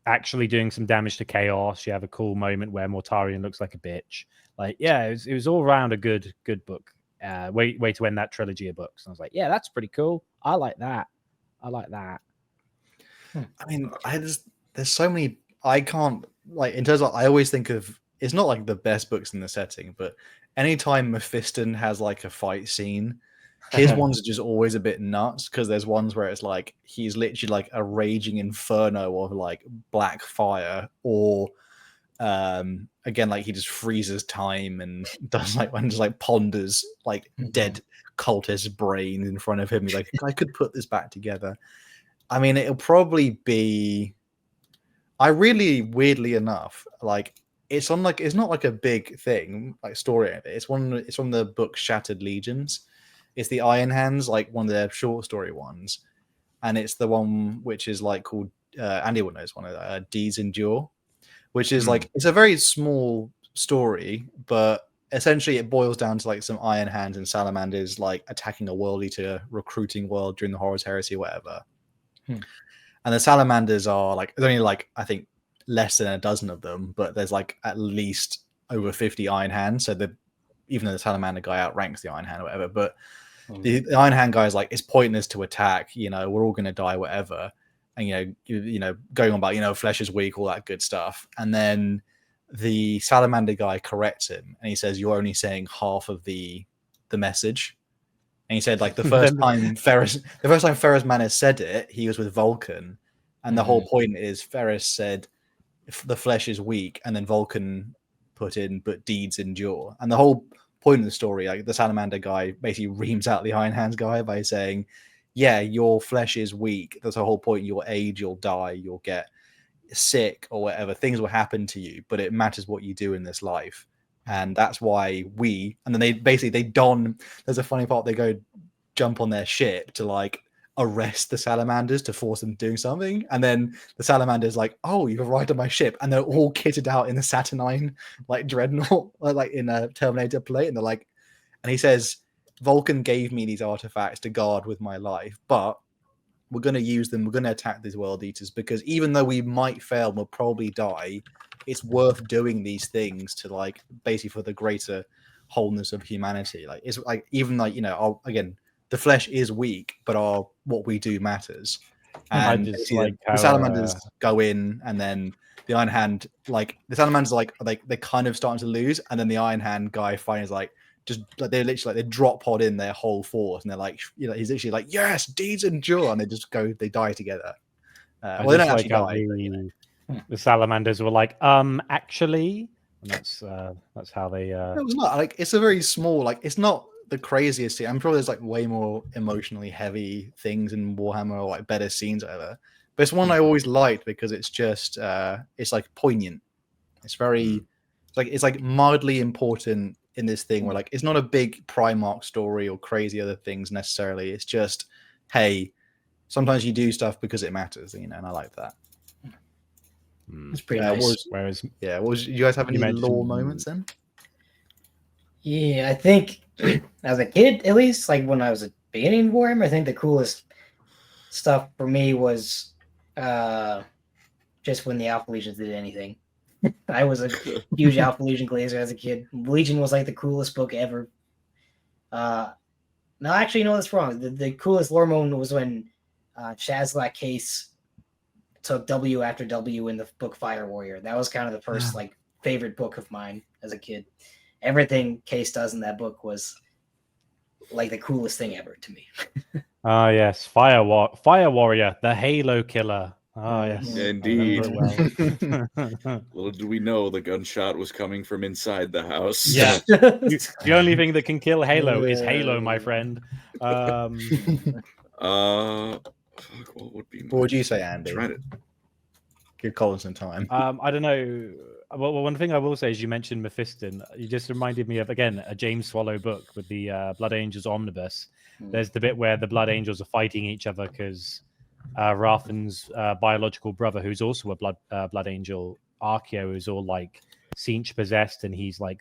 actually doing some damage to Chaos. You have a cool moment where Mortarion looks like a bitch. Like, yeah, it was all around a good book. Way to end that trilogy of books. And I was like, yeah, that's pretty cool. I like that. I mean, there's so many. I can't like in terms of. I always think of it's not like the best books in the setting, but anytime Mephiston has like a fight scene, his ones are just always a bit nuts because there's ones where it's like he's literally like a raging inferno of like black fire, or again like he just freezes time and does like one just like ponders like dead cultist brain in front of him. He's like, I could put this back together. I mean, it'll probably be. I really weirdly enough like. It's on like it's not like a big thing like story. It's from the book Shattered Legions. It's the Iron Hands, like one of their short story ones, and it's the one which is like called Andy will know it's one of Deeds Endure, which is like it's a very small story, but essentially it boils down to like some Iron Hands and Salamanders like attacking a world eater recruiting world during the Horus Heresy, or whatever. And the Salamanders are like there's only like I think less than a dozen of them, but there's like at least over 50 Iron Hands. So even though the Salamander guy outranks the Iron Hand or whatever, but the Iron Hand guy is like, it's pointless to attack, you know, we're all going to die, whatever. And, you know, going on about, you know, flesh is weak, all that good stuff. And then the Salamander guy corrects him and he says, you're only saying half of the message. And he said like the first time Ferrus Manus said it, he was with Vulcan. And the whole point is Ferrus said, the flesh is weak, and then Vulcan put in, but deeds endure. And the whole point of the story, like the Salamander guy basically reams out the Iron Hands guy by saying, yeah, your flesh is weak. That's the whole point. You'll age, you'll die, you'll get sick or whatever. Things will happen to you, but it matters what you do in this life. And that's why and then they don, there's a funny part, they go jump on their ship to like arrest the Salamanders to force them doing something, and then the Salamanders like, oh, you've arrived on my ship, and they're all kitted out in the Saturnine like dreadnought like in a Terminator plate, and they're like, and he says, Vulcan gave me these artifacts to guard with my life, but we're going to use them, we're going to attack these world eaters, because even though we might fail, we'll probably die, it's worth doing these things to like basically for the greater wholeness of humanity. Like it's like even like, you know, again, the flesh is weak, but what we do matters. And the Salamanders go in, and then the Iron Hand, like the Salamanders, like they're kind of starting to lose, and then the Iron Hand guy finally is like, just like they're literally like they drop pod in their whole force, and they're like, you know, he's literally like, yes, deeds endure, and they die together. Well, they don't actually die. The Salamanders were like, actually, and that's how they. It was not like it's a very small, like it's not the craziest scene. I'm sure there's like way more emotionally heavy things in Warhammer, or like better scenes, or whatever. But it's one I always liked because it's just it's like poignant. It's very it's like mildly important in this thing where like it's not a big Primarch story or crazy other things necessarily. It's just, hey, sometimes you do stuff because it matters, you know, and I like that. It's pretty nice. You guys have any lore moments then? Yeah, I think as a kid, at least, like when I was beginning Warhammer, I think the coolest stuff for me was just when the Alpha Legions did anything. I was a huge Alpha Legion glazer as a kid. Legion was like the coolest book ever. No, actually, no, that's wrong. The coolest lore moment was when Shazlak Case took W after W in the book Fire Warrior. That was kind of the first like favorite book of mine as a kid. Everything Case does in that book was like the coolest thing ever to me. Yes, Fire Warrior, the Halo killer. Oh, yes. Indeed. Well. Little did we know the gunshot was coming from inside the house. Yeah. The only thing that can kill Halo is Halo, my friend. What would be? What would you say, Andy? Give Colin some time. I don't know. Well, one thing I will say is you mentioned Mephiston. You just reminded me of, again, a James Swallow book with the Blood Angels Omnibus. There's the bit where the Blood Angels are fighting each other because Rathan's biological brother, who's also a blood angel, Archeo, is all like Sinch possessed, and he's like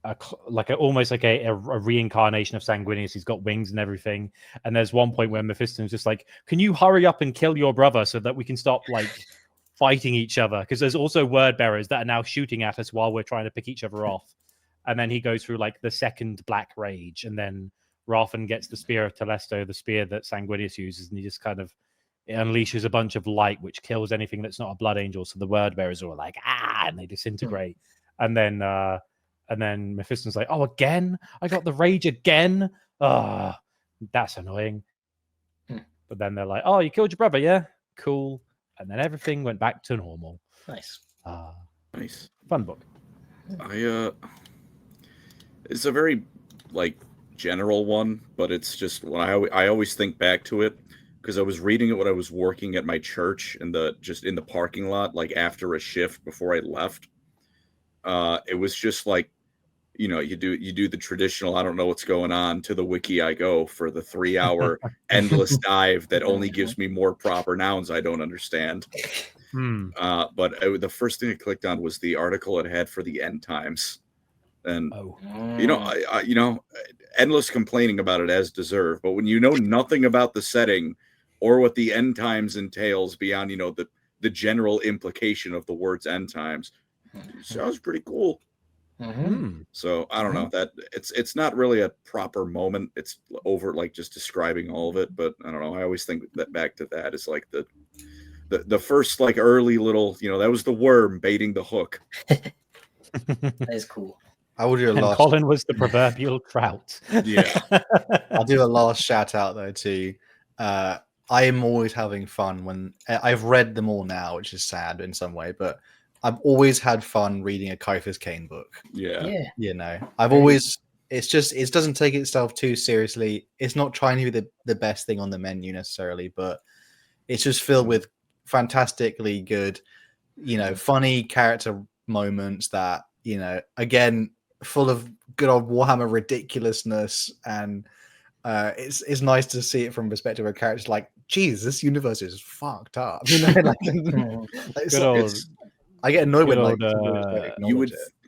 almost like a reincarnation of Sanguinius. He's got wings and everything. And there's one point where Mephisto's just like, "Can you hurry up and kill your brother so that we can stop like fighting each other?" Because there's also word bearers that are now shooting at us while we're trying to pick each other off. And then he goes through like the second Black Rage, and then Ralphin gets the Spear of Telesto, the spear that Sanguinius uses, and he just kind of unleashes a bunch of light which kills anything that's not a blood angel. So the word bearers are all like, and they disintegrate. And then Mephisto's like, "Oh, again? I got the rage again? Oh, that's annoying." But then they're like, "Oh, you killed your brother, yeah? Cool." And then everything went back to normal. Nice. Nice. Fun book. It's a very like general one, but it's just when I always think back to it because I was reading it when I was working at my church in the parking lot, like after a shift before I left. It was just like, you do the traditional, I don't know what's going on, to the wiki I go for the 3-hour endless dive that only gives me more proper nouns I don't understand. But the first thing I clicked on was the article it had for the end times. And I endless complaining about it as deserved, but when you know nothing about the setting or what the end times entails beyond the general implication of the words end times, it sounds pretty cool. So I don't know, that it's not really a proper moment. It's over like just describing all of it, but I don't know, I always think that back to that is like the first like early little, that was the worm baiting the hook. That is cool. I will do a last. Colin was the proverbial trout. Yeah. I'll do a last shout out though to. I am always having fun when I've read them all now, which is sad in some way, but I've always had fun reading a Caiaphas Cain book. Yeah. I've always. It's just it doesn't take itself too seriously. It's not trying to be the best thing on the menu necessarily, but it's just filled with fantastically good, funny character moments that again. Full of good old Warhammer ridiculousness, and it's nice to see it from perspective of characters like, geez, this universe is fucked up. I get annoyed when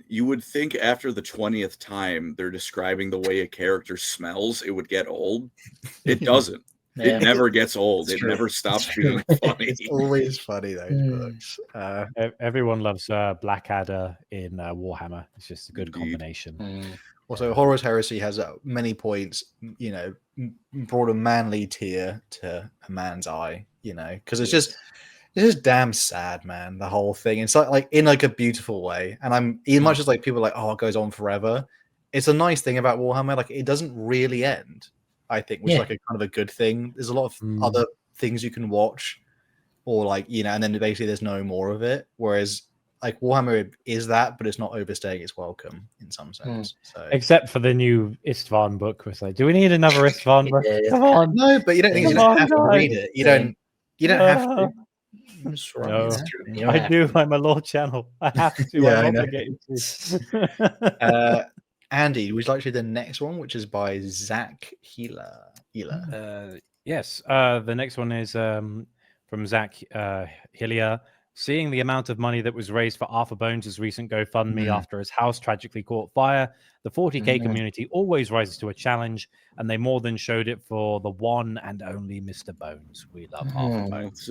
you would think after the 20th time they're describing the way a character smells, it would get old. It doesn't. Yeah. It never gets old. It never stops being funny. It's always funny, those books. Everyone loves Blackadder in Warhammer. It's just a good combination. Also, Horus Heresy has many points, brought a manly tear to a man's eye, because it's just damn sad, man, the whole thing. It's like in like a beautiful way. And I'm much as like people are like, oh, it goes on forever. It's a nice thing about Warhammer. Like it doesn't really end. I think, which is like a kind of a good thing. There's a lot of other things you can watch, or like and then basically there's no more of it. Whereas like Warhammer is that, but it's not overstaying its welcome in some sense. So except for the new Istvan book, was like, do we need another Istvan book? Come on, no, but you don't have to read it. You don't have to. No, I do. I'm a law channel. I have to. I'm obligated to. Andy, would you like to do the next one, which is by Zach Healer? Yes. The next one is from Zach Hillier. Seeing the amount of money that was raised for Arthur Bones' recent GoFundMe after his house tragically caught fire, the 40k community always rises to a challenge, and they more than showed it for the one and only Mr. Bones. We love Arthur Bones.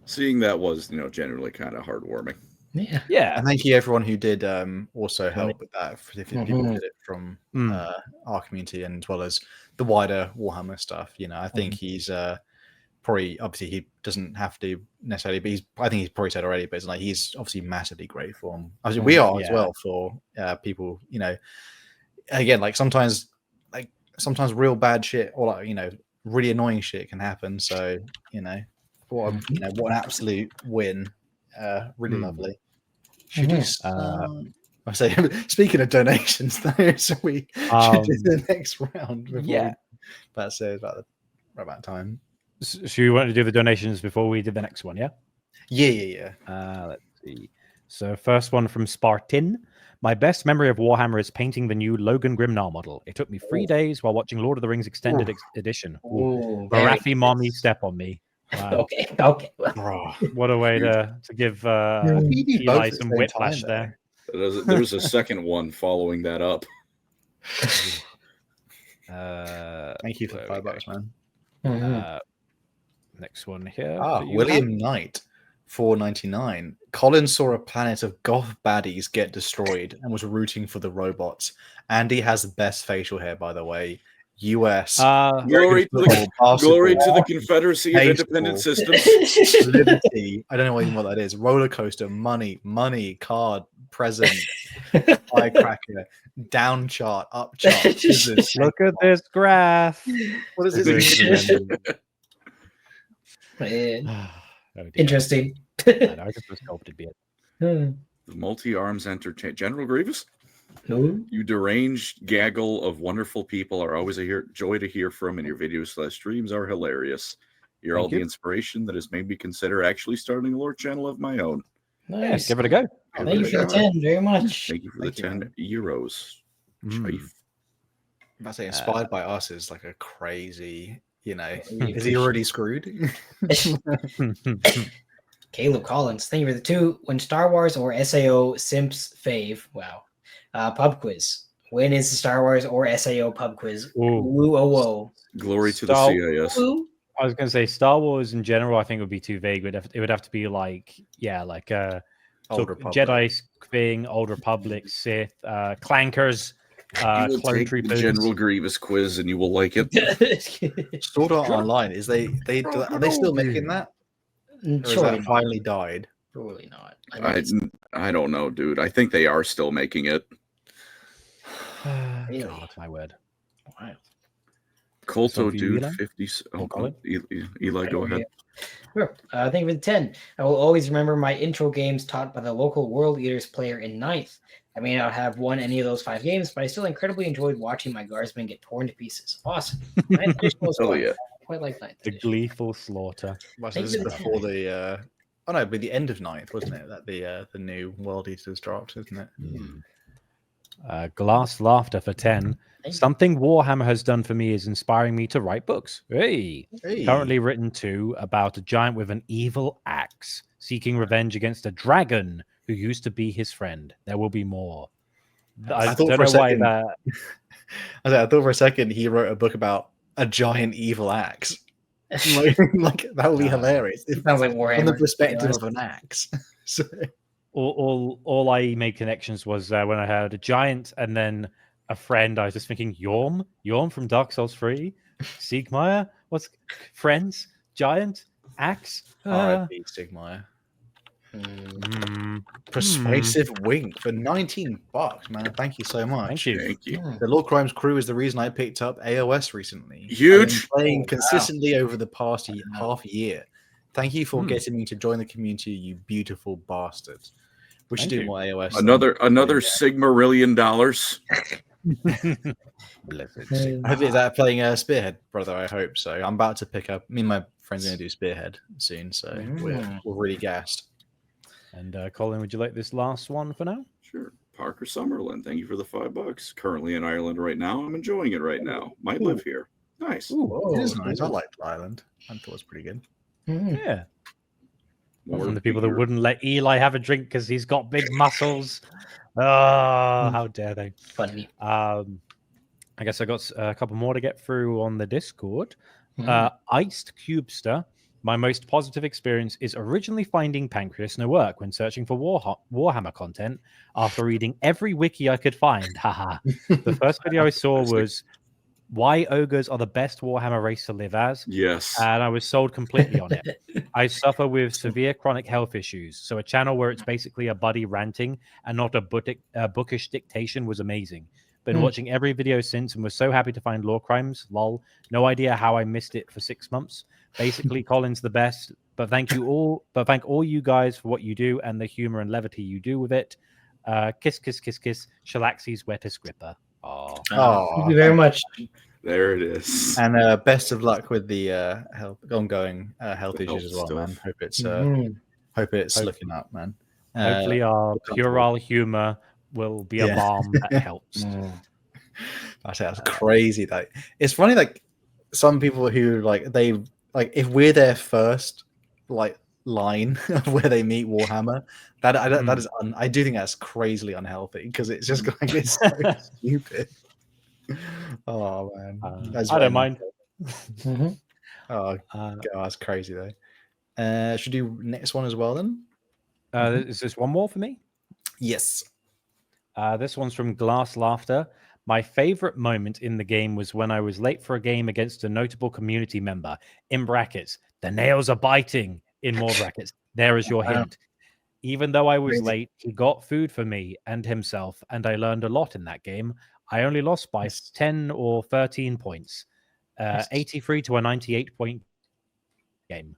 Seeing that was, generally kind of heartwarming. Yeah. And thank you everyone who did also help with that. If people did it from our community and as well as the wider Warhammer stuff. I think he's probably, obviously he doesn't have to necessarily, but I think he's probably said already, but it's like he's obviously massively grateful. Obviously we are as well for people, again, like sometimes real bad shit or like, really annoying shit can happen. So, what an absolute win. Really lovely. Should we I say, speaking of donations, though, so we should do the next round. That says about time. So you want to do the donations before we do the next one? Yeah. Let's see. So first one from Spartan. My best memory of Warhammer is painting the new Logan Grimnar model. It took me 3 days while watching Lord of the Rings Extended Edition. Marathi mommy step on me. Wow. Okay. What a way to give Eli some whiplash there. There's a second one following that up. Thank you for where the we $5, man. Mhm. Next one here. Ah, for you, William Knight, $4.99. Colin saw a planet of goth baddies get destroyed and was rooting for the robots. Andy has the best facial hair, by the way. US. Glory to the glory to the Confederacy of Independent baseball, Systems. Liberty. I don't know even what that is. Roller coaster, money, card, present, firecracker, down chart, up chart. Scissors, Look at this graph. what is This this? is again? Man, Oh, dear. interesting. I know, I just was sculpted beard. Hmm. The multi-arms entertain General Grievous. No. You deranged gaggle of wonderful people are always a joy to hear from, and your videos/streams are hilarious. You're all Thank you. the inspiration that has made me consider actually starting a lore channel of my own. Yeah, Nice. give it a go. Give Thank you it a for the go. 10 very much. Thank you for Thank the you, 10 man. euros. Mm. Chief. I say inspired by us is like a crazy, you know. Really Is he already screwed? Caleb Collins, thank you for the 2. When Star Wars or SAO Simps fave, wow. Pub quiz. When is the Star Wars or SAO pub quiz? Ooh. Woo, oh, whoa. Glory to the Star- CIS. Woo. I was going to say Star Wars in general. I think would be too vague. It would have to be like Old so Republic. Jedi thing, Old Republic, Sith, clankers, You will clone take the troopers. General Grievous quiz and you will like it. Sword Art Online are they still making that? Or has Surely that not. finally died? Surely not. I think it's I don't know, dude. I think they are still making it. Really? God, my word. wild. Colto one for you, dude Eli? 50. Or Colin? Eli, go ahead. Sure. Thank you for the 10. I will always remember my intro games taught by the local World Eaters player in 9th. I may not have won any of those 5 games, but I still incredibly enjoyed watching my guardsmen get torn to pieces. Awesome. 9th edition was Oh fun. yeah. I quite like 9th The edition. gleeful slaughter. Well, Thank this is you for the before 10. the oh no, but the end of 9th, wasn't it? That the new World Eaters dropped, isn't it? Glass laughter for 10. Thank you. Something Warhammer has done for me is inspiring me to write books. Hey. Hey. Currently written 2 about a giant with an evil axe seeking revenge against a dragon who used to be his friend. There will be more. I thought don't for a know why second- that. I thought for a second he wrote a book about a giant evil axe. like that would be hilarious. It sounds like Warhammer. From the to be perspective honest. of an axe. So, All I made connections was when I heard a giant and then a friend. I was just thinking Yorm from Dark Souls 3, Siegmeyer. What's friends? Giant axe. R.I.P. Stigmire. Mm. Persuasive wink for $19, man. Thank you so much. Thank you. Thank you. Hmm. The LoreCrimes crew is the reason I picked up AOS recently. Huge. I've been playing Oh, wow. consistently over the past Wow. half year. Thank you for Hmm. getting me to join the community, you beautiful bastards. We should Thank do you. more AOS. Another Yeah. $sigmarillion. Blessed. I hope is that playing Spearhead, brother. I hope so. I'm about to pick up. Me and my friends are going to do Spearhead soon, so we're really gassed. And Colin, would you like this last one for now? Sure. Parker Summerlin, thank you for the $5. Currently in Ireland right now. I'm enjoying it right now. Might live here. Nice. It is nice. I liked Ireland. I thought it was pretty good. Hmm. Yeah. More From the people that beer. wouldn't let Eli have a drink because he's got big muscles. Oh, how dare they? Funny. I guess I got a couple more to get through on the Discord. Hmm. Iced Cubester. My most positive experience is originally finding Pancreas no work when searching for Warhammer content after reading every wiki I could find. Haha. The first video I saw was why ogres are the best Warhammer race to live as, Yes. and I was sold completely on it. I suffer with severe chronic health issues, so a channel where it's basically a buddy ranting and not a bookish dictation was amazing. Been watching every video since and was so happy to find LoreCrimes. Lol. No idea how I missed it for 6 months. Basically, Colin's the best. But thank all you guys for what you do and the humor and levity you do with it. Kiss, kiss, kiss, kiss. Shalaxi's wettest gripper. Oh. Thank you very much. There it is. And best of luck with the ongoing health The issues as well, health man. stuff. Hope it's Hope- looking up, man. Hopefully, our puerile humor will be a Yeah. balm that helps. That's crazy. That it's funny. Like some people who like if we're there first, like line of where they meet Warhammer. That is I do think that's crazily unhealthy because it's just like it's so stupid. Oh man, that's I very don't mind. Mhm. Oh god, that's crazy though. Should we do next one as well then? Is this one more for me? Yes. This one's from Glass Laughter. My favorite moment in the game was when I was late for a game against a notable community member. In brackets, the nails are biting. In more brackets, there is your Wow. hint. Even though I was Crazy. late, he got food for me and himself, and I learned a lot in that game. I only lost by 10 or 13 points. 83 to a 98 point game.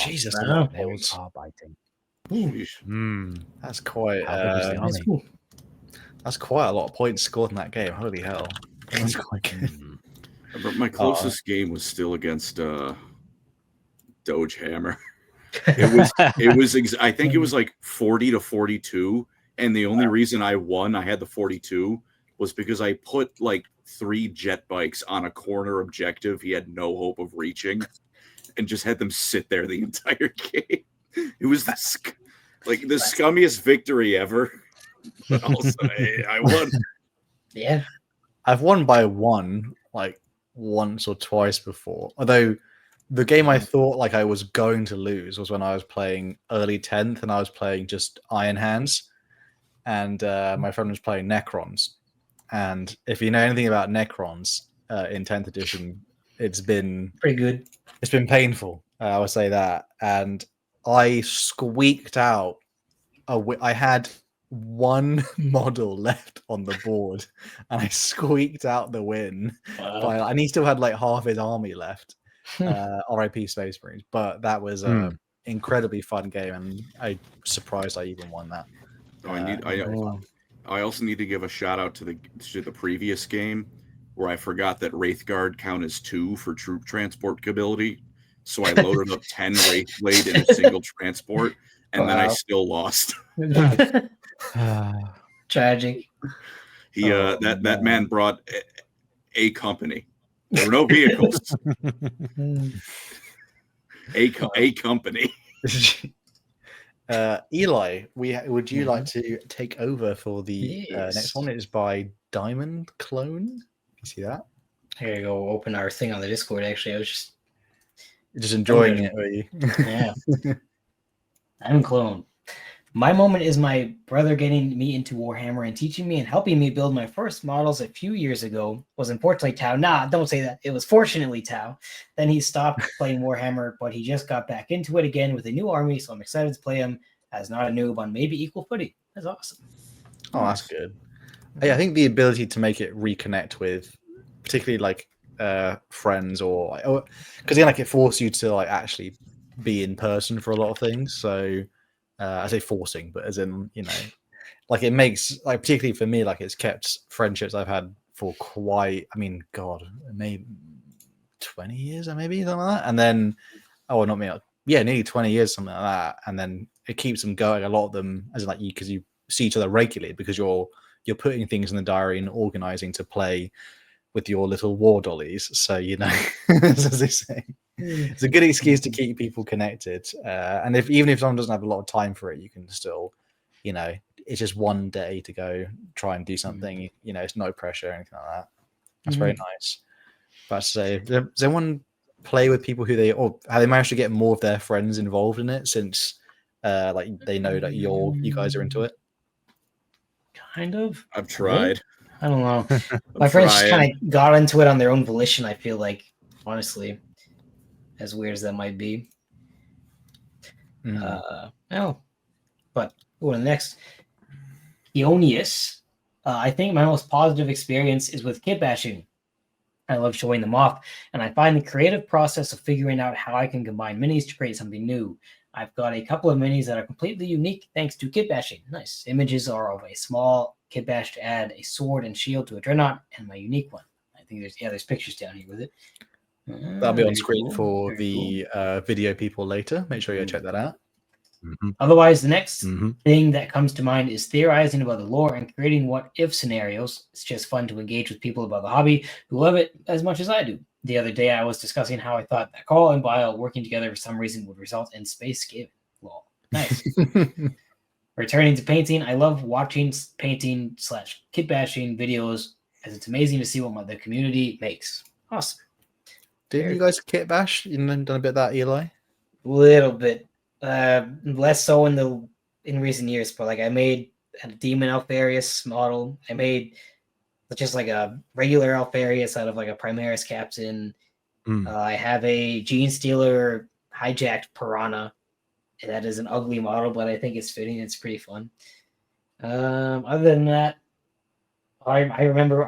Jesus, wow. a lot of Nails points. are biting. Sheesh. That's quite. How big is the That's army? cool. That's quite a lot of points scored in that game. Holy hell, that's quite good. But my closest game was still against Doge Hammer. It was I think it was like 40 to 42, and the only reason I won, I had the 42, was because I put like 3 jet bikes on a corner objective he had no hope of reaching, and just had them sit there the entire game. It was the scummiest victory ever, but also I won. Yeah. I've won by one, like once or twice before. Although the game I thought like I was going to lose was when I was playing early 10th and I was playing just Iron Hands, and my friend was playing Necrons. And if you know anything about Necrons in 10th edition, it's been Pretty good. painful. I would say that. And I squeaked out. I had one model left on the board, and I squeaked out the win. Wow. And he still had like half his army left. RIP Space Marines. But that was an incredibly fun game, and I'm surprised I even won that. I also need to give a shout out to the previous game where I forgot that Wraithguard count as 2 for troop transport ability. So I loaded up 10 Wraithblade in a single transport, and then I still lost. Tragic. That man brought a company. There were no vehicles. a company. Eli, would you like to take over for the next one? It is by Diamond Clone. You see that? I gotta go open our thing on the Discord. Actually, I was just enjoying it, were you? Yeah. I'm Clone. My moment is my brother getting me into Warhammer and teaching me and helping me build my first models a few years ago. Was unfortunately Tau. Nah, don't say that. It was fortunately Tau. Then he stopped playing Warhammer, but he just got back into it again with a new army, so I'm excited to play him as not a noob on maybe equal footing. That's awesome. Oh, that's good. Yeah, I think the ability to make it reconnect with, particularly like friends or because like it forces you to like actually be in person for a lot of things. So I say forcing, but as in, you know, like it makes, like, particularly for me, like it's kept friendships I've had for quite, I mean, God, maybe 20 years or maybe something like that. And then, not me, yeah, nearly 20 years, something like that. And then it keeps them going. A lot of them, as in like you, because you see each other regularly because you're putting things in the diary and organizing to play with your little war dollies. So, you know, as they say. It's a good excuse to keep people connected, and even if someone doesn't have a lot of time for it, you can still, you know, it's just one day to go try and do something. You know, it's no pressure or anything like that. That's very nice. But say, does anyone play with people who have they managed to get more of their friends involved in it since, like they know that you guys are into it? Kind of. I've tried. I don't know. My friends just kind of got into it on their own volition. I feel like, honestly. As weird as that might be. But go to the next. Ionius. I think my most positive experience is with kitbashing. I love showing them off, and I find the creative process of figuring out how I can combine minis to create something new. I've got a couple of minis that are completely unique thanks to kitbashing. Nice. Images are of a small kitbash to add a sword and shield to a dreadnought, and my unique one. I think there's pictures down here with it. That'll be on screen for the video people later. Make sure you check that out. Otherwise, the next thing that comes to mind is theorizing about the lore and creating what-if scenarios. It's just fun to engage with people about the hobby who love it as much as I do. The other day, I was discussing how I thought that Carl and Bile working together for some reason would result in Space Skaven. Nice. Returning to painting, I love watching painting / kitbashing videos, as it's amazing to see what the community makes. Awesome. Didn't you guys kit bash? You done a bit of that, Eli? Little bit, less so in recent years, but like I made a Demon Alfarius model. I made just like a regular Alfarius out of like a Primaris captain. I have a Gene Stealer hijacked Piranha. That is an ugly model, but I think it's fitting. It's pretty fun. Other than that, I remember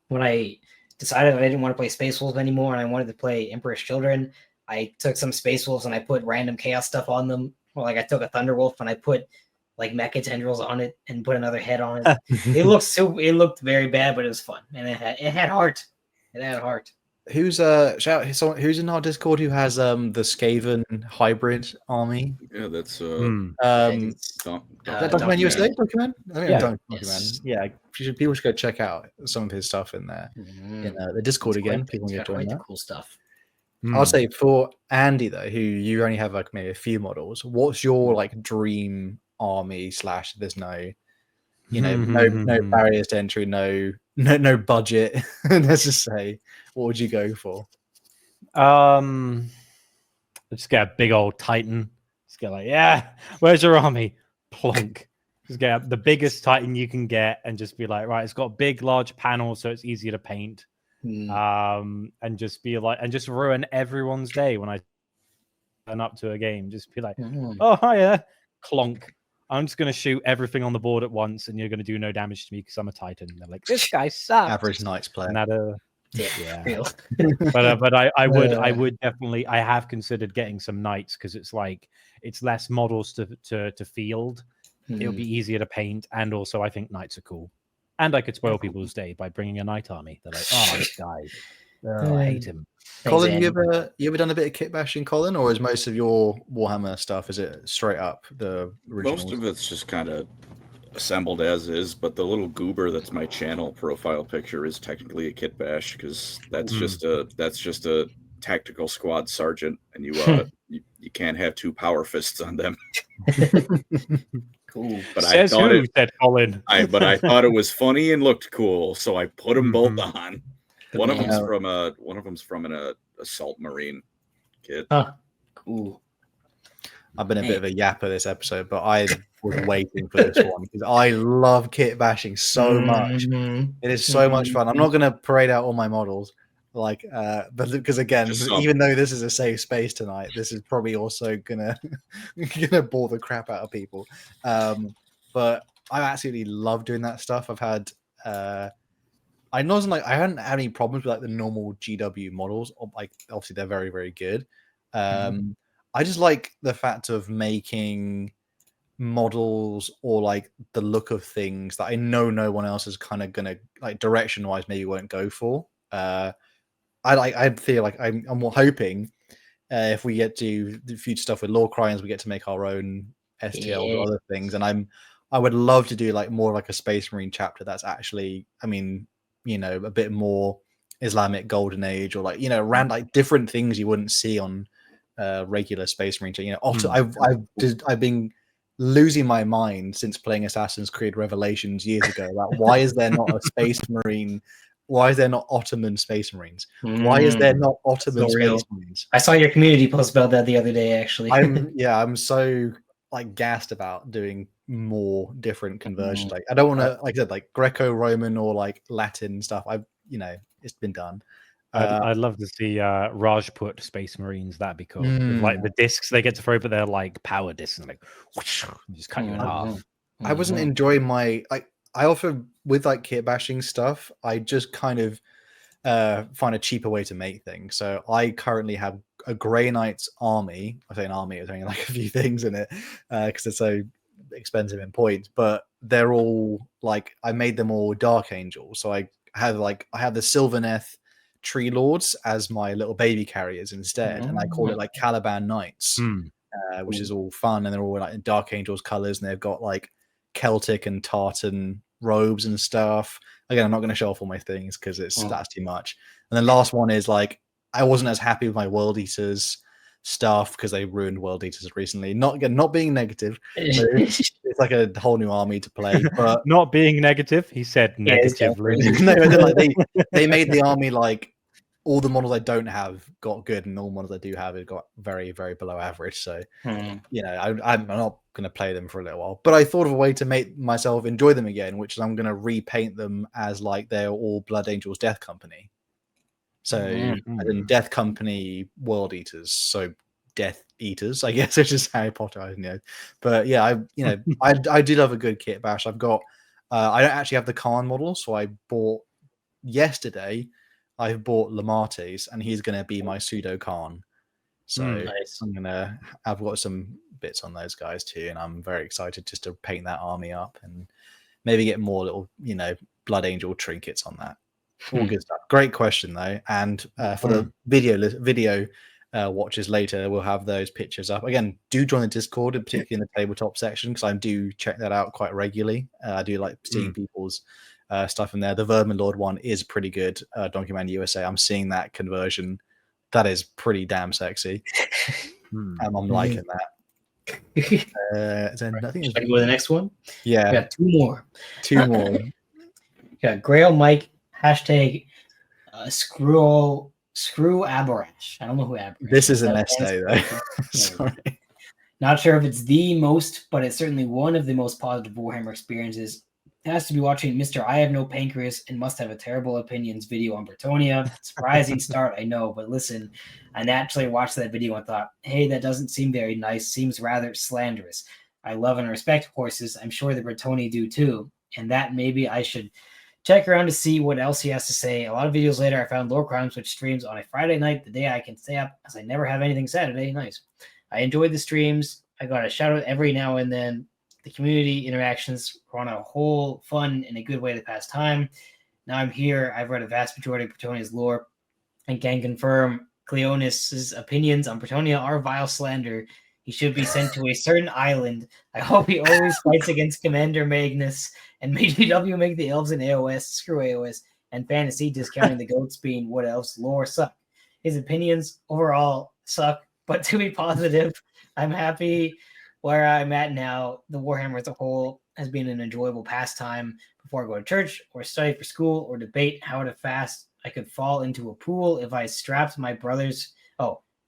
when I decided I didn't want to play Space Wolves anymore and I wanted to play Emperor's Children, I took some Space Wolves and I put random chaos stuff on them. Well, like I took a Thunder Wolf and I put like mecha tendrils on it and put another head on it. It looked very bad, but it was fun and it had heart. It had heart. Who's who's in our Discord who has the Skaven hybrid army? Yeah, that's That Document USA document? I mean, Yeah. Document. Yeah, people should go check out some of his stuff in there. In the Discord again. People can get join that. Cool stuff. I'll say for Andy though, who you only have like maybe a few models, what's your like dream army / there's no no barriers to entry, no budget. Let's just say, what would you go for? Just get a big old Titan. Just get like, yeah, where's your army? Plonk. Just get the biggest Titan you can get and just be like, right, it's got big, large panels, so it's easier to paint. And just be like, and just ruin everyone's day when I turn up to a game. Just be like, oh, hiya, clonk. I'm just going to shoot everything on the board at once, and you're going to do no damage to me because I'm a Titan. And they're like, this guy sucks. Average Knights player. And that, Real. but I would definitely. I have considered getting some Knights because it's like it's less models to field. It'll be easier to paint, and also I think Knights are cool. And I could spoil people's day by bringing a Knight army. They're like, oh, this guy, I hate him. Colin, you ever done a bit of kit bashing, Colin, or is most of your Warhammer stuff, is it straight up the originals? Most of it's just kind of assembled as is, but the little goober that's my channel profile picture is technically a kit bash because that's just a tactical squad sergeant, and you can't have two power fists on them. Cool. But I thought said Colin. But I thought it was funny and looked cool, so I put them both on. One of them's from an assault marine kit. Cool. I've been a bit of a yapper this episode, but I was waiting for this one because I love kit bashing so much. It is so much fun. I'm not going to parade out all my models, but because again, even though this is a safe space tonight, this is probably also gonna bore the crap out of people. But I absolutely love doing that stuff. I've had. I hadn't had any problems with like the normal GW models. Like obviously they're very, very good. I just like the fact of making models or like the look of things that I know no one else is kind of gonna like direction wise maybe won't go for. I feel like I'm more hoping if we get to the future stuff with LoreCrimes, we get to make our own STLs or other things, and I would love to do like more like a Space Marine chapter that's actually, I mean, a bit more Islamic Golden Age or like around like different things you wouldn't see on regular Space Marine. I've been losing my mind since playing Assassin's Creed Revelations years ago about why is there not a Space Marine? Why is there not Ottoman Space Marines? Why is there not Ottoman Space Marines? I saw your community post about that the other day, actually. I'm so like gassed about doing more different conversions. Like I don't want to, like I said, like Greco-Roman or like Latin stuff. It's been done. I'd love to see Rajput Space Marines. That'd be cool. With, like the discs they get to throw, but they're like power discs, and like whoosh, just cut you in half. I wasn't enjoying my I often with like kit bashing stuff. I just kind of find a cheaper way to make things. So I currently have a Grey Knights army. I say an army, it's only like a few things in it because it's so expensive in points. But they're all like I made them all Dark Angels. So I have the Sylvaneth Tree Lords as my little baby carriers instead, and I call it like Caliban Knights, which is all fun, and they're all like in Dark Angels colors, and they've got like Celtic and tartan robes and stuff. Again, I'm not going to show off all my things because that's too much. And the last one is like I wasn't as happy with my World Eaters, stuff because they ruined World Eaters recently. Not being negative, but it's like a whole new army to play. But Not being negative, he said Yeah, it's negatively. no, but then, like they made the army like all the models I don't have got good, and all models I do have it got very, very below average. So you know, I'm not going to play them for a little while. But I thought of a way to make myself enjoy them again, which is I'm going to repaint them as like they're all Blood Angels Death Company. So as in Death Company World Eaters. So Death Eaters, I guess, which is Harry Potter, I know. But yeah, I do love a good kit bash. I've got I don't actually have the Khan model, so I bought yesterday. I've bought Lamartes, and he's going to be my pseudo Khan. So nice. I've got some bits on those guys too, and I'm very excited just to paint that army up and maybe get more little, you know, Blood Angel trinkets on that. All good stuff. Great question though, and for the video watches later, we'll have those pictures up again. Do join the Discord, particularly in the tabletop section, because I do check that out quite regularly. I do like seeing people's stuff in there. The Vermin Lord one is pretty good. Donkey Man USA, I'm seeing that conversion. That is pretty damn sexy. And I'm liking that. Then I think Should I go to the next one? Yeah, We got two more. We got Grail Mike hashtag screw Abarash. I don't know who Abarash. This is an essay though. Sorry. Not sure if it's the most, but it's certainly one of the most positive Warhammer experiences. It has to be watching Mr. I Have No Pancreas and Must Have a Terrible Opinions video on Bretonia. Surprising start, I know, but listen, I naturally watched that video and thought, hey, that doesn't seem very nice. Seems rather slanderous. I love and respect horses. I'm sure the Bretonia do too. And that maybe I should check around to see what else he has to say. A lot of videos later, I found LoreCrimes, which streams on a Friday night, the day I can stay up, as I never have anything Saturday. Nice. I enjoyed the streams. I got a shout out every now and then. The community interactions were on a whole fun and a good way to pass time. Now I'm here. I've read a vast majority of Bretonia's lore and can confirm Cleonis's opinions on Bretonia are vile slander. He should be sent to a certain island. I hope he always fights against Commander Magnus and may GW make the elves in AOS, screw AOS, and fantasy, discounting the goats being what else, lore suck. His opinions overall suck, but to be positive, I'm happy where I'm at now. The Warhammer as a whole has been an enjoyable pastime before I go to church or study for school or debate how fast I could fall into a pool if I strapped my brothers.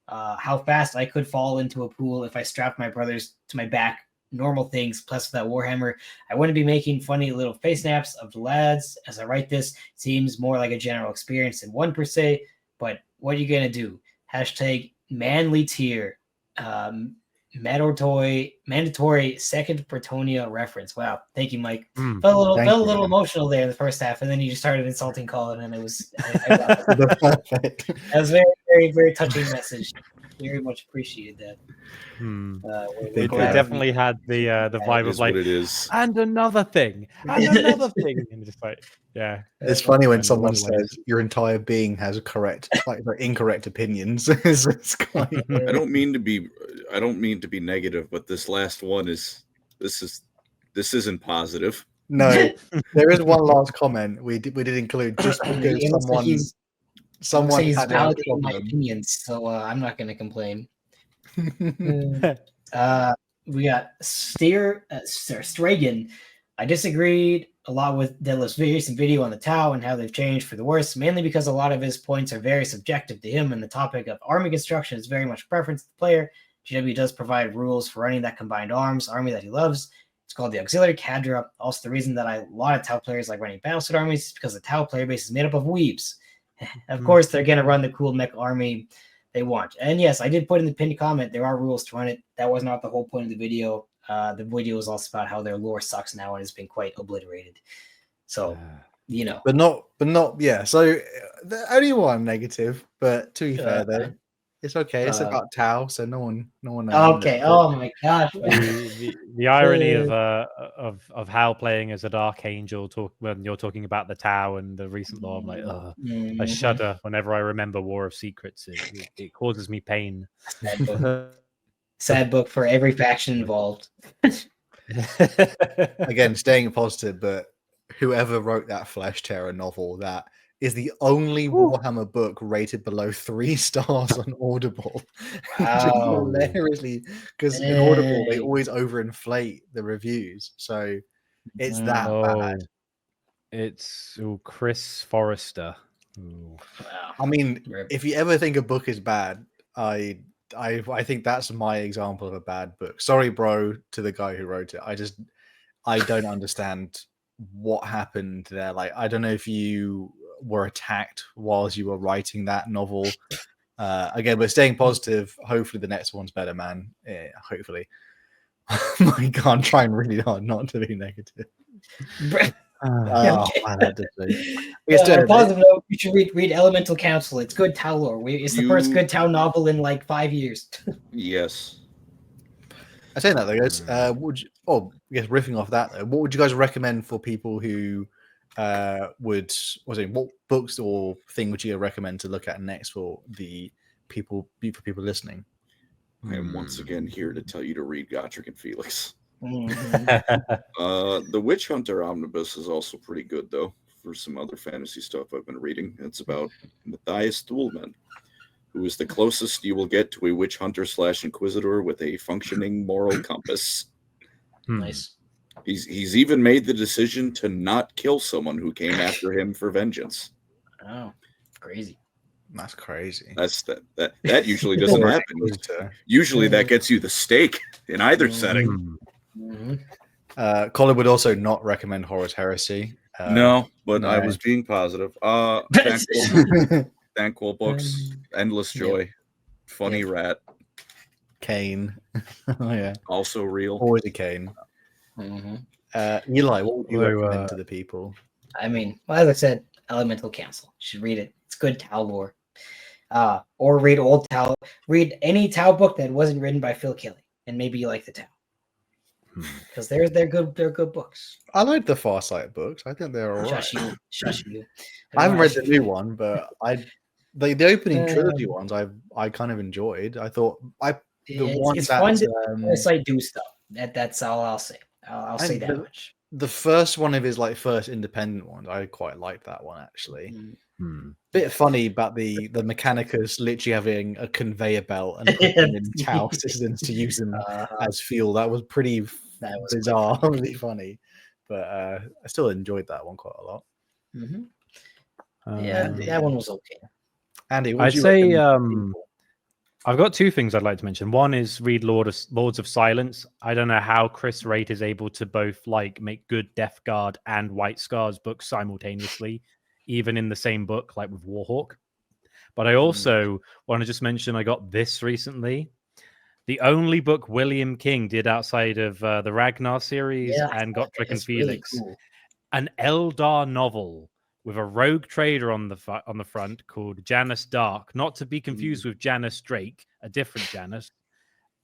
How fast I could fall into a pool if I strapped my brothers to my back. Normal things. Plus, with that Warhammer, I wouldn't be making funny little face snaps of the lads. As I write this, seems more like a general experience than one per se. But what are you gonna do? Hashtag manly tier. Mandatory second Bretonia reference. Wow, thank you, Mike. Felt a little emotional there in the first half, and then you just started insulting Colin, and it was that was very, very, very touching message. Very much appreciated that. It definitely had the vibe of like, it is. and another thing, and another thing, and just like, yeah. It's funny when someone One way. says your entire being has incorrect opinions. It's quite... I don't mean to be negative, but this last one this isn't positive. No, there is one last comment we did include just because someone he's had validating my opinions, so I'm not going to complain. We got Stragan. I disagreed a lot with Deadlift's recent video on the Tau and how they've changed for the worse, mainly because a lot of his points are very subjective to him, and the topic of army construction is very much preference to the player. GW does provide rules for running that combined arms army that he loves. It's called the Auxiliary Cadre. Also, the reason that a lot of Tau players like running Battlesuit armies is because the Tau player base is made up of weebs. Of course, they're going to run the cool mech army they want. And yes, I did put in the pinned comment, there are rules to run it. That was not the whole point of the video. The video is also about how their lore sucks now and has been quite obliterated. So, you know. But not, yeah. So, only one negative, but to be fair, though, it's okay. It's about Tau, so no one. Okay. Oh my gosh. The irony of Hal playing as a Dark Angel when you're talking about the Tau and the recent lore, I'm like, I shudder whenever I remember War of Secrets. It causes me pain. Sad book for every faction involved. Again, staying positive, but whoever wrote that Flesh Terror novel, that is the only Warhammer book rated below 3 stars on Audible. Just Wow. hilariously, because in Audible they Dang. always overinflate the reviews, so it's that Oh, bad. it's Chris Forrester. Ooh. Wow. I mean, Rip. if you ever think a book is bad, I think that's my example of a bad book. Sorry, bro, to the guy who wrote it. I don't understand what happened there. Like, I don't know if you were attacked whilst you were writing that novel. Again, we're staying positive. Hopefully, the next one's better, man. Yeah, hopefully. My God, I'm trying really hard not to be negative. Oh, man, that did On a positive note, you should read Elemental Council. It's good Tau lore. It's the first good Tau novel in like 5 years. Yes. I say that though, guys. I guess riffing off that though, what would you guys recommend for people who what books or thing would you recommend to look at next for people listening? I am once again here to tell you to read Gotrek and Felix. Mhm. The Witch Hunter Omnibus is also pretty good, though, for some other fantasy stuff I've been reading. It's about Matthias Thulman, who is the closest you will get to a witch hunter / inquisitor with a functioning moral compass. Nice. He's even made the decision to not kill someone who came after him for vengeance. Oh, crazy. That's crazy. That usually doesn't happen. Usually that gets you the stake in either setting. Mm-hmm. Colin would also not recommend Horus Heresy. No, but no. I was being positive. Thankful books, Endless Joy, Funny Rat, Kane. Oh yeah, also real. Always a Kane. Mm-hmm. Eli, what would you recommend to the people? I mean, well, as I said, Elemental Council. You should read it. It's good Tau lore. Or read old Tau. Read any Tau book that wasn't written by Phil Kelly, and maybe you like the Tau. Because they're good. They're good books. I like the Farsight books. I think they're all right. Shush you. I haven't read the new one, but the opening trilogy ones I kind of enjoyed. I thought it's fun to do stuff. That's all I'll say. I'll say that much. The first one of his first independent ones, I quite liked that one actually. Bit funny about the Mechanicus literally having a conveyor belt and putting in Tau systems to use them as fuel. That was pretty bizarre, really funny. But I still enjoyed that one quite a lot. Yeah, that one was okay. Andy, I'd say I've got two things I'd like to mention. One is read Lords of Silence. I don't know how Chris Raitt is able to both make good Death Guard and White Scars books simultaneously, even in the same book, like with Warhawk. But I also want to just mention I got this recently. The only book William King did outside of the Ragnar series and Gotrek and Felix, really cool. An Eldar novel with a rogue trader on the front called Janus Dark, not to be confused with Janus Drake, a different Janus.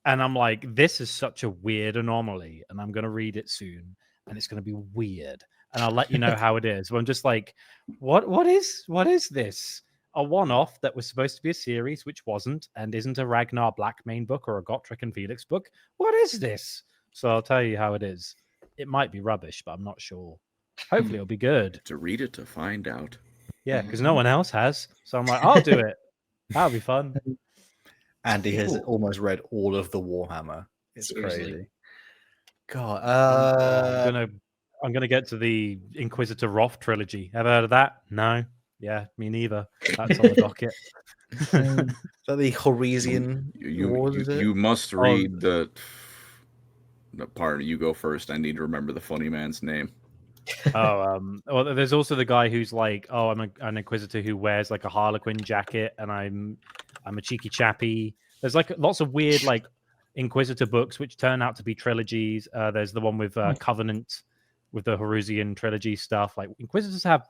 And I'm like, this is such a weird anomaly, and I'm going to read it soon, and it's going to be weird, and I'll let you know how it is. But I'm just like, what is this? A one-off that was supposed to be a series, which wasn't, and isn't a Ragnar Blackmane book or a Gotrek and Felix book. What is this? So I'll tell you how it is. It might be rubbish, but I'm not sure. Hopefully it'll be good. To read it to find out. Yeah, because no one else has. So I'm like, I'll do it. That'll be fun. Andy has almost read all of the Warhammer. It's crazy. God. I'm gonna get to the Inquisitor Roth trilogy. Ever heard of that? No. Yeah, me neither. That's on the docket. Is that the Horesian Wars? You must read the part. You go first. I need to remember the funny man's name. Well, there's also the guy who's like, I'm an Inquisitor who wears like a Harlequin jacket, and I'm a cheeky chappy. There's lots of weird Inquisitor books which turn out to be trilogies. There's the one with Covenant, with the Horesian trilogy stuff. Inquisitors have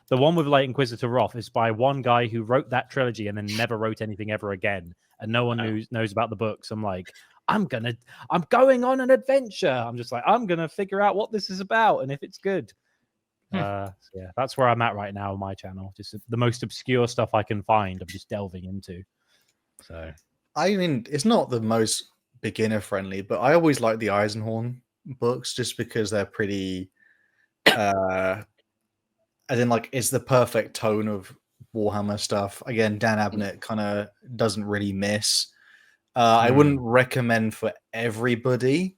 the one with Inquisitor Roth is by one guy who wrote that trilogy and then never wrote anything ever again, and no one knows about the books. I'm like, I'm going on an adventure. I'm just like, I'm gonna figure out what this is about and if it's good. So yeah, that's where I'm at right now on my channel. Just the most obscure stuff I can find, I'm just delving into. So I mean, it's not the most beginner friendly, but I always like the Eisenhorn books just because they're pretty as in like it's the perfect tone of Warhammer stuff. Again, Dan Abnett kind of doesn't really miss. I wouldn't recommend for everybody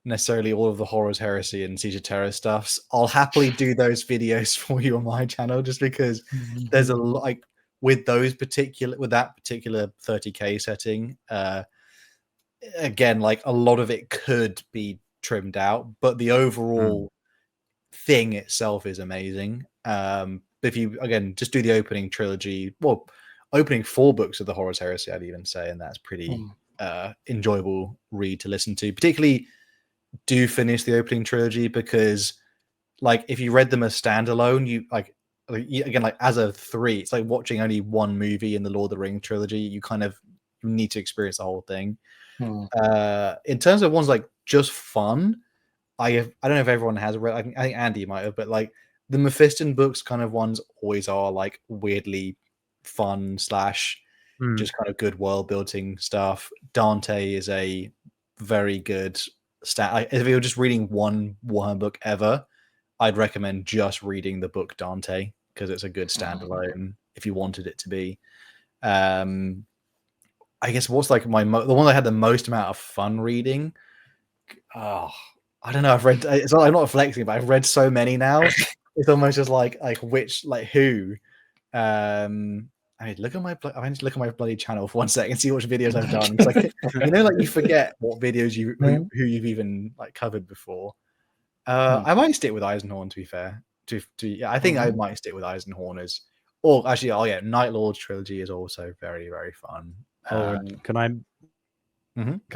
necessarily all of the Horrors, Heresy, and Siege of Terror stuffs. I'll happily do those videos for you on my channel just because there's a like with that particular 30k setting. Again, like a lot of it could be trimmed out, but the overall thing itself is amazing. If you again just do the opening trilogy, well, opening 4 books of the Horrors Heresy, I'd even say, and that's pretty enjoyable read to listen to. Particularly, do finish the opening trilogy because, like, if you read them as standalone, you again, like as a 3, it's like watching only one movie in the Lord of the Rings trilogy. You kind of need to experience the whole thing. In terms of ones like just fun, I don't know if everyone has read. I think Andy might have, but like the Mephiston books, kind of ones always are like weirdly fun / just kind of good world building stuff. Dante is a very good if you're just reading one Warhammer book ever, I'd recommend just reading the book Dante because it's a good standalone if you wanted it to be. I guess what's like the one I had the most amount of fun reading. I don't know. I've read. I'm not flexing, but I've read so many now. It's almost just like who. I mean, look at my bloody channel for 1 second and see which videos I've done. It's like like you forget what videos who you've even like covered before. I might stick with Eisenhorn to be fair. I think I might stick with Eisenhorn as. Or actually, Night Lord's trilogy is also very very fun. Can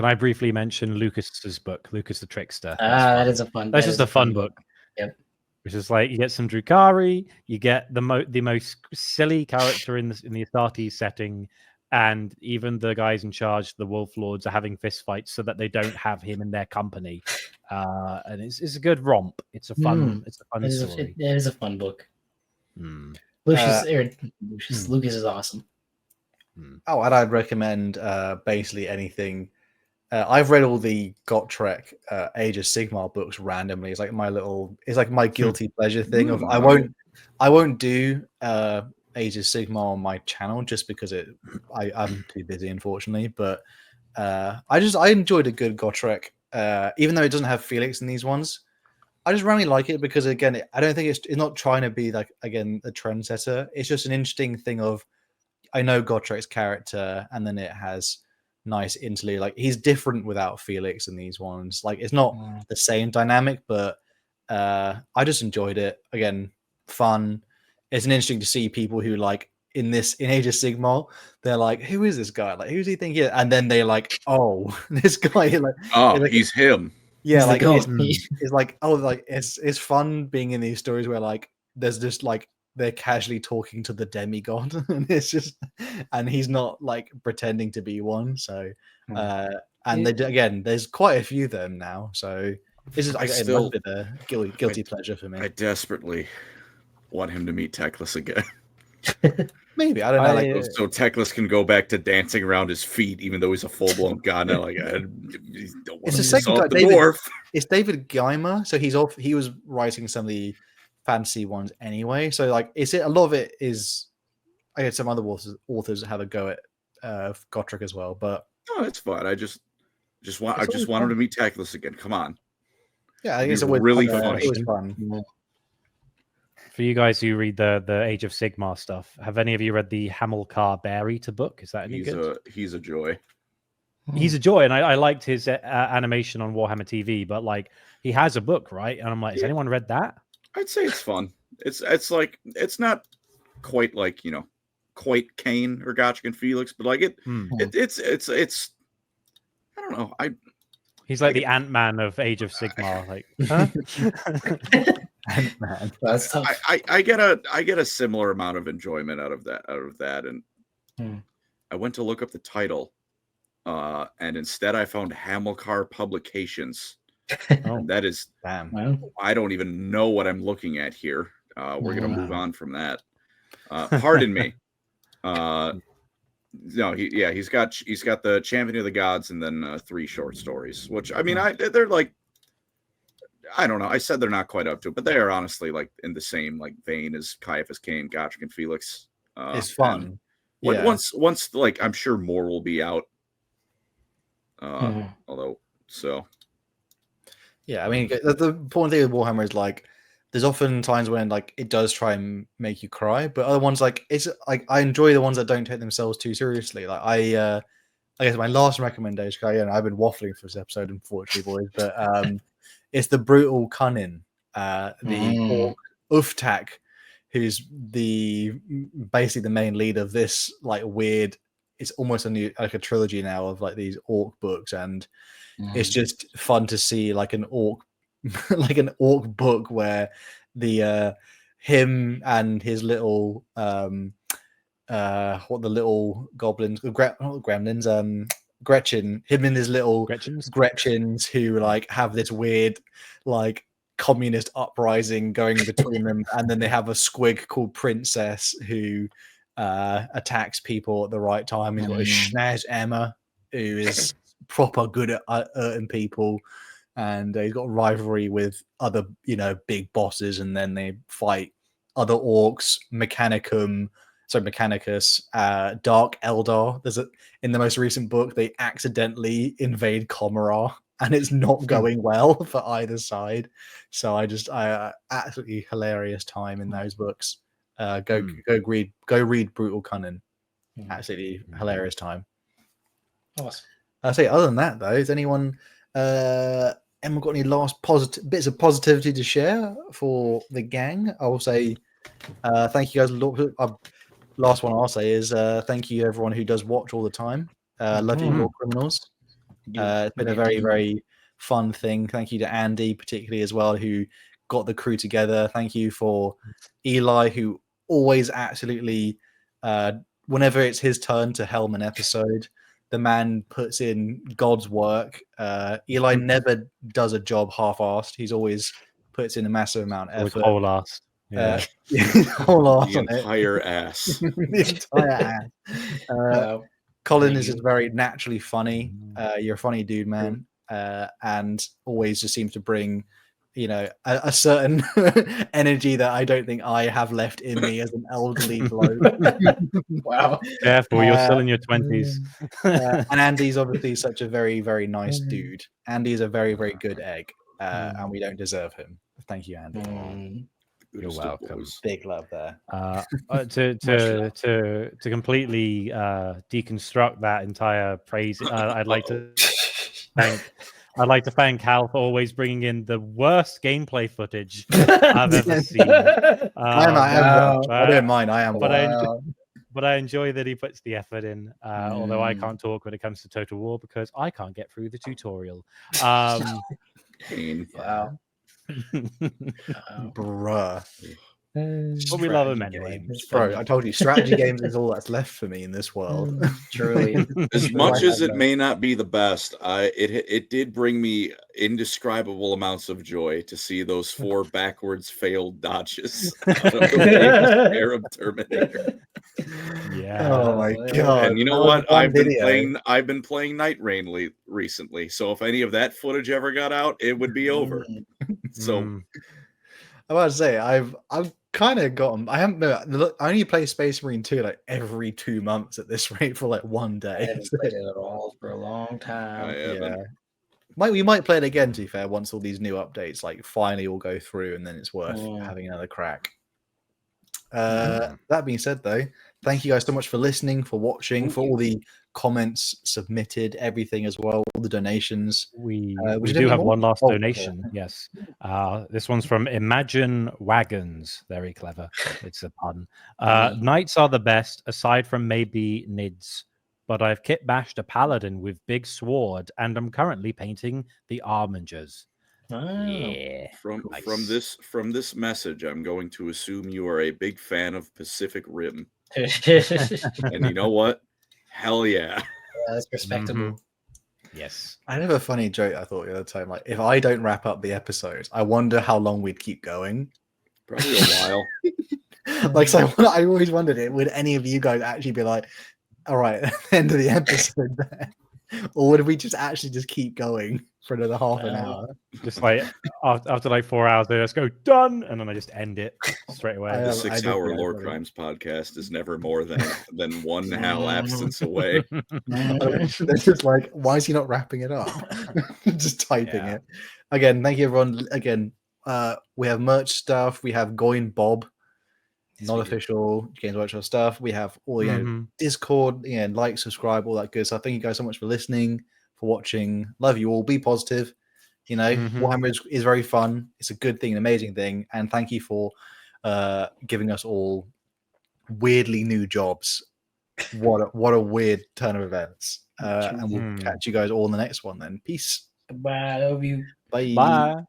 I briefly mention Lucas's book, Lucas the Trickster? That is a fun. That's just a fun book. Yep. Which is like you get some Drukhari, you get the most silly character in the Astartes setting, and even the guys in charge, the Wolf Lords, are having fist fights so that they don't have him in their company. And it's a good romp. It's a fun story. It is a fun book. Lucas is awesome. Oh, and I'd recommend basically anything. I've read all the Gotrek Age of Sigmar books randomly. It's like my guilty pleasure thing of I won't do Age of Sigmar on my channel just because I'm too busy, unfortunately. But I enjoyed a good Gotrek, even though it doesn't have Felix in these ones. I just really like it because again, I don't think it's not trying to be like again a trendsetter. It's just an interesting thing of I know Gotrek's character, and then it has nice interlude. Like he's different without Felix in these ones. Like it's not the same dynamic, but I just enjoyed it. Again, fun. It's interesting to see people who like in Age of Sigmar, they're like, who is this guy? Like, who's he think he is? And then they're like, oh, this guy. Like, he's him. Yeah, like it's like it's fun being in these stories where like there's just like they're casually talking to the demigod, and it's just and he's not like pretending to be one. So there's quite a few of them now. So this is a little bit a guilty pleasure for me. I desperately want him to meet Teclis again. Maybe I don't know. So Teclis can go back to dancing around his feet, even though he's a full blown god. Now, like it's the second guy. It's David Geimer, so he was writing some of the fantasy ones anyway. So like, a lot of it is. I guess some other authors have a go at Gotrek as well, but it's fine. I just want him to meet Teclis again. Come on. Yeah, I guess it was really funny. It was fun. Yeah. For you guys who read the Age of Sigmar stuff, have any of you read the Hamilcar Bear-Eater book? Is that any good? He's a joy. He's a joy, and I liked his animation on Warhammer TV. But like, he has a book, right? And I'm like, has anyone read that? I'd say it's fun. It's like it's not quite like quite Kane or Gotcha and Felix, but like it's I don't know. He's like the Ant-Man of Age of Sigmar. Like, huh? Ant-Man. I get a similar amount of enjoyment out of that, and I went to look up the title, and instead I found Hamilcar Publications. That is, damn. I don't even know what I'm looking at here. We're gonna move on from that. Pardon me. No, he's got the Champion of the Gods and then 3 short stories, which I mean, they're like I don't know. I said they're not quite up to it, but they are honestly like in the same like vein as Caiaphas Cain, Gotrek, and Felix. It's fun. Once like I'm sure more will be out. Mhm. Although so. Yeah, I mean, the important thing with Warhammer is like, there's often times when like it does try and make you cry, but other ones like it's like I enjoy the ones that don't take themselves too seriously. Like I guess my last recommendation, I've been waffling for this episode, unfortunately, boys, but it's the brutal Cunning, the Orc Uftak, who's basically the main lead of this like weird. It's almost a trilogy now of like these Orc books, and it's just fun to see like an Orc like an Orc book where the him and his little what the little goblins gremlins Gretchen, him and his little Gretchens who like have this weird like communist uprising going between them, and then they have a squig called Princess who attacks people at the right time. He's got a Schnaz Emma who is proper good at hurting people, and he's got a rivalry with other big bosses, and then they fight other orcs, Mechanicus, Dark Eldar. In the most recent book they accidentally invade Comorra, and it's not going well for either side. So I absolutely hilarious time in those books. Go read Brutal Cunning. Absolutely hilarious time. Awesome. I say, other than that, though, has anyone got any last bits of positivity to share for the gang? I will say thank you guys. Last one I'll say is thank you everyone who does watch all the time. Love you, Lore Criminals. It's been a very, very fun thing. Thank you to Andy, particularly as well, who got the crew together. Thank you for Eli, who always absolutely, whenever it's his turn to helm an episode, the man puts in God's work. Eli never does a job half-assed. He's always puts in a massive amount of effort. Whole-assed. Yeah. The entire ass. The entire ass. Colin is just very naturally funny. You're a funny dude, man. And always just seems to bring, a certain energy that I don't think I have left in me as an elderly bloke. Wow. Careful, you're still in your 20s. And Andy's obviously such a very, very nice dude. Andy is a very, very good egg, and we don't deserve him. Thank you, Andy. You're welcome. Big love there. To completely deconstruct that entire praise, I'd like to thank Hal for always bringing in the worst gameplay footage I've ever seen. I don't mind. But I enjoy that he puts the effort in. Although I can't talk when it comes to Total War because I can't get through the tutorial. Wow. Bruh. But we love him anyway. Bro, I told you, strategy games is all that's left for me in this world. Truly. As much as it may not be the best, it did bring me indescribable amounts of joy to see those 4 backwards failed dodges out of the Arab Terminator. Yeah. Oh my god. And you know what? I've been playing Night Rain recently. So if any of that footage ever got out, it would be over. So I'm about to say I've kind of gotten. I only play Space Marine 2 like every 2 months at this rate for like one day. I haven't played it at all for a long time. We might play it again, to be fair, once all these new updates like finally all go through, and then it's worth having another crack. That being said, though, thank you guys so much for listening, for watching, for all the comments submitted, everything as well, all the donations. We do have one last donation. Yes, this one's from Imagine Wagons. Very clever. It's a pun. Knights are the best, aside from maybe Nids. But I've kitbashed a paladin with big sword, and I'm currently painting the armingers. Yeah. From this message, I'm going to assume you are a big fan of Pacific Rim. And you know what? Hell yeah. That's respectable. Yes. I have a funny joke I thought the other time. Like, if I don't wrap up the episodes, I wonder how long we'd keep going. Probably a while. So I always wondered would any of you guys actually be like, all right, at the end of the episode there. Or would we just actually just keep going for another half an hour? Just like after like 4 hours, they just go done, and then I just end it straight away. I The I 6-hour did, yeah, Lore sorry. Crimes podcast is never more than one Hal absence away. They're just like, why is he not wrapping it up? Just typing Yeah. it. Again, thank you everyone. Again, we have merch stuff. We have Goin Bob, Yes, not we do. official Games Workshop stuff. We have all Mhm. Discord, like, subscribe, all that good stuff. Thank you guys so much for listening, for watching. Love you all. Be positive. Mhm. Warhammer is very fun. It's a good thing, an amazing thing. And thank you for giving us all weirdly new jobs. What a weird turn of events. And we'll catch you guys all in the next one then. Peace. Goodbye. I love you. Bye. Bye.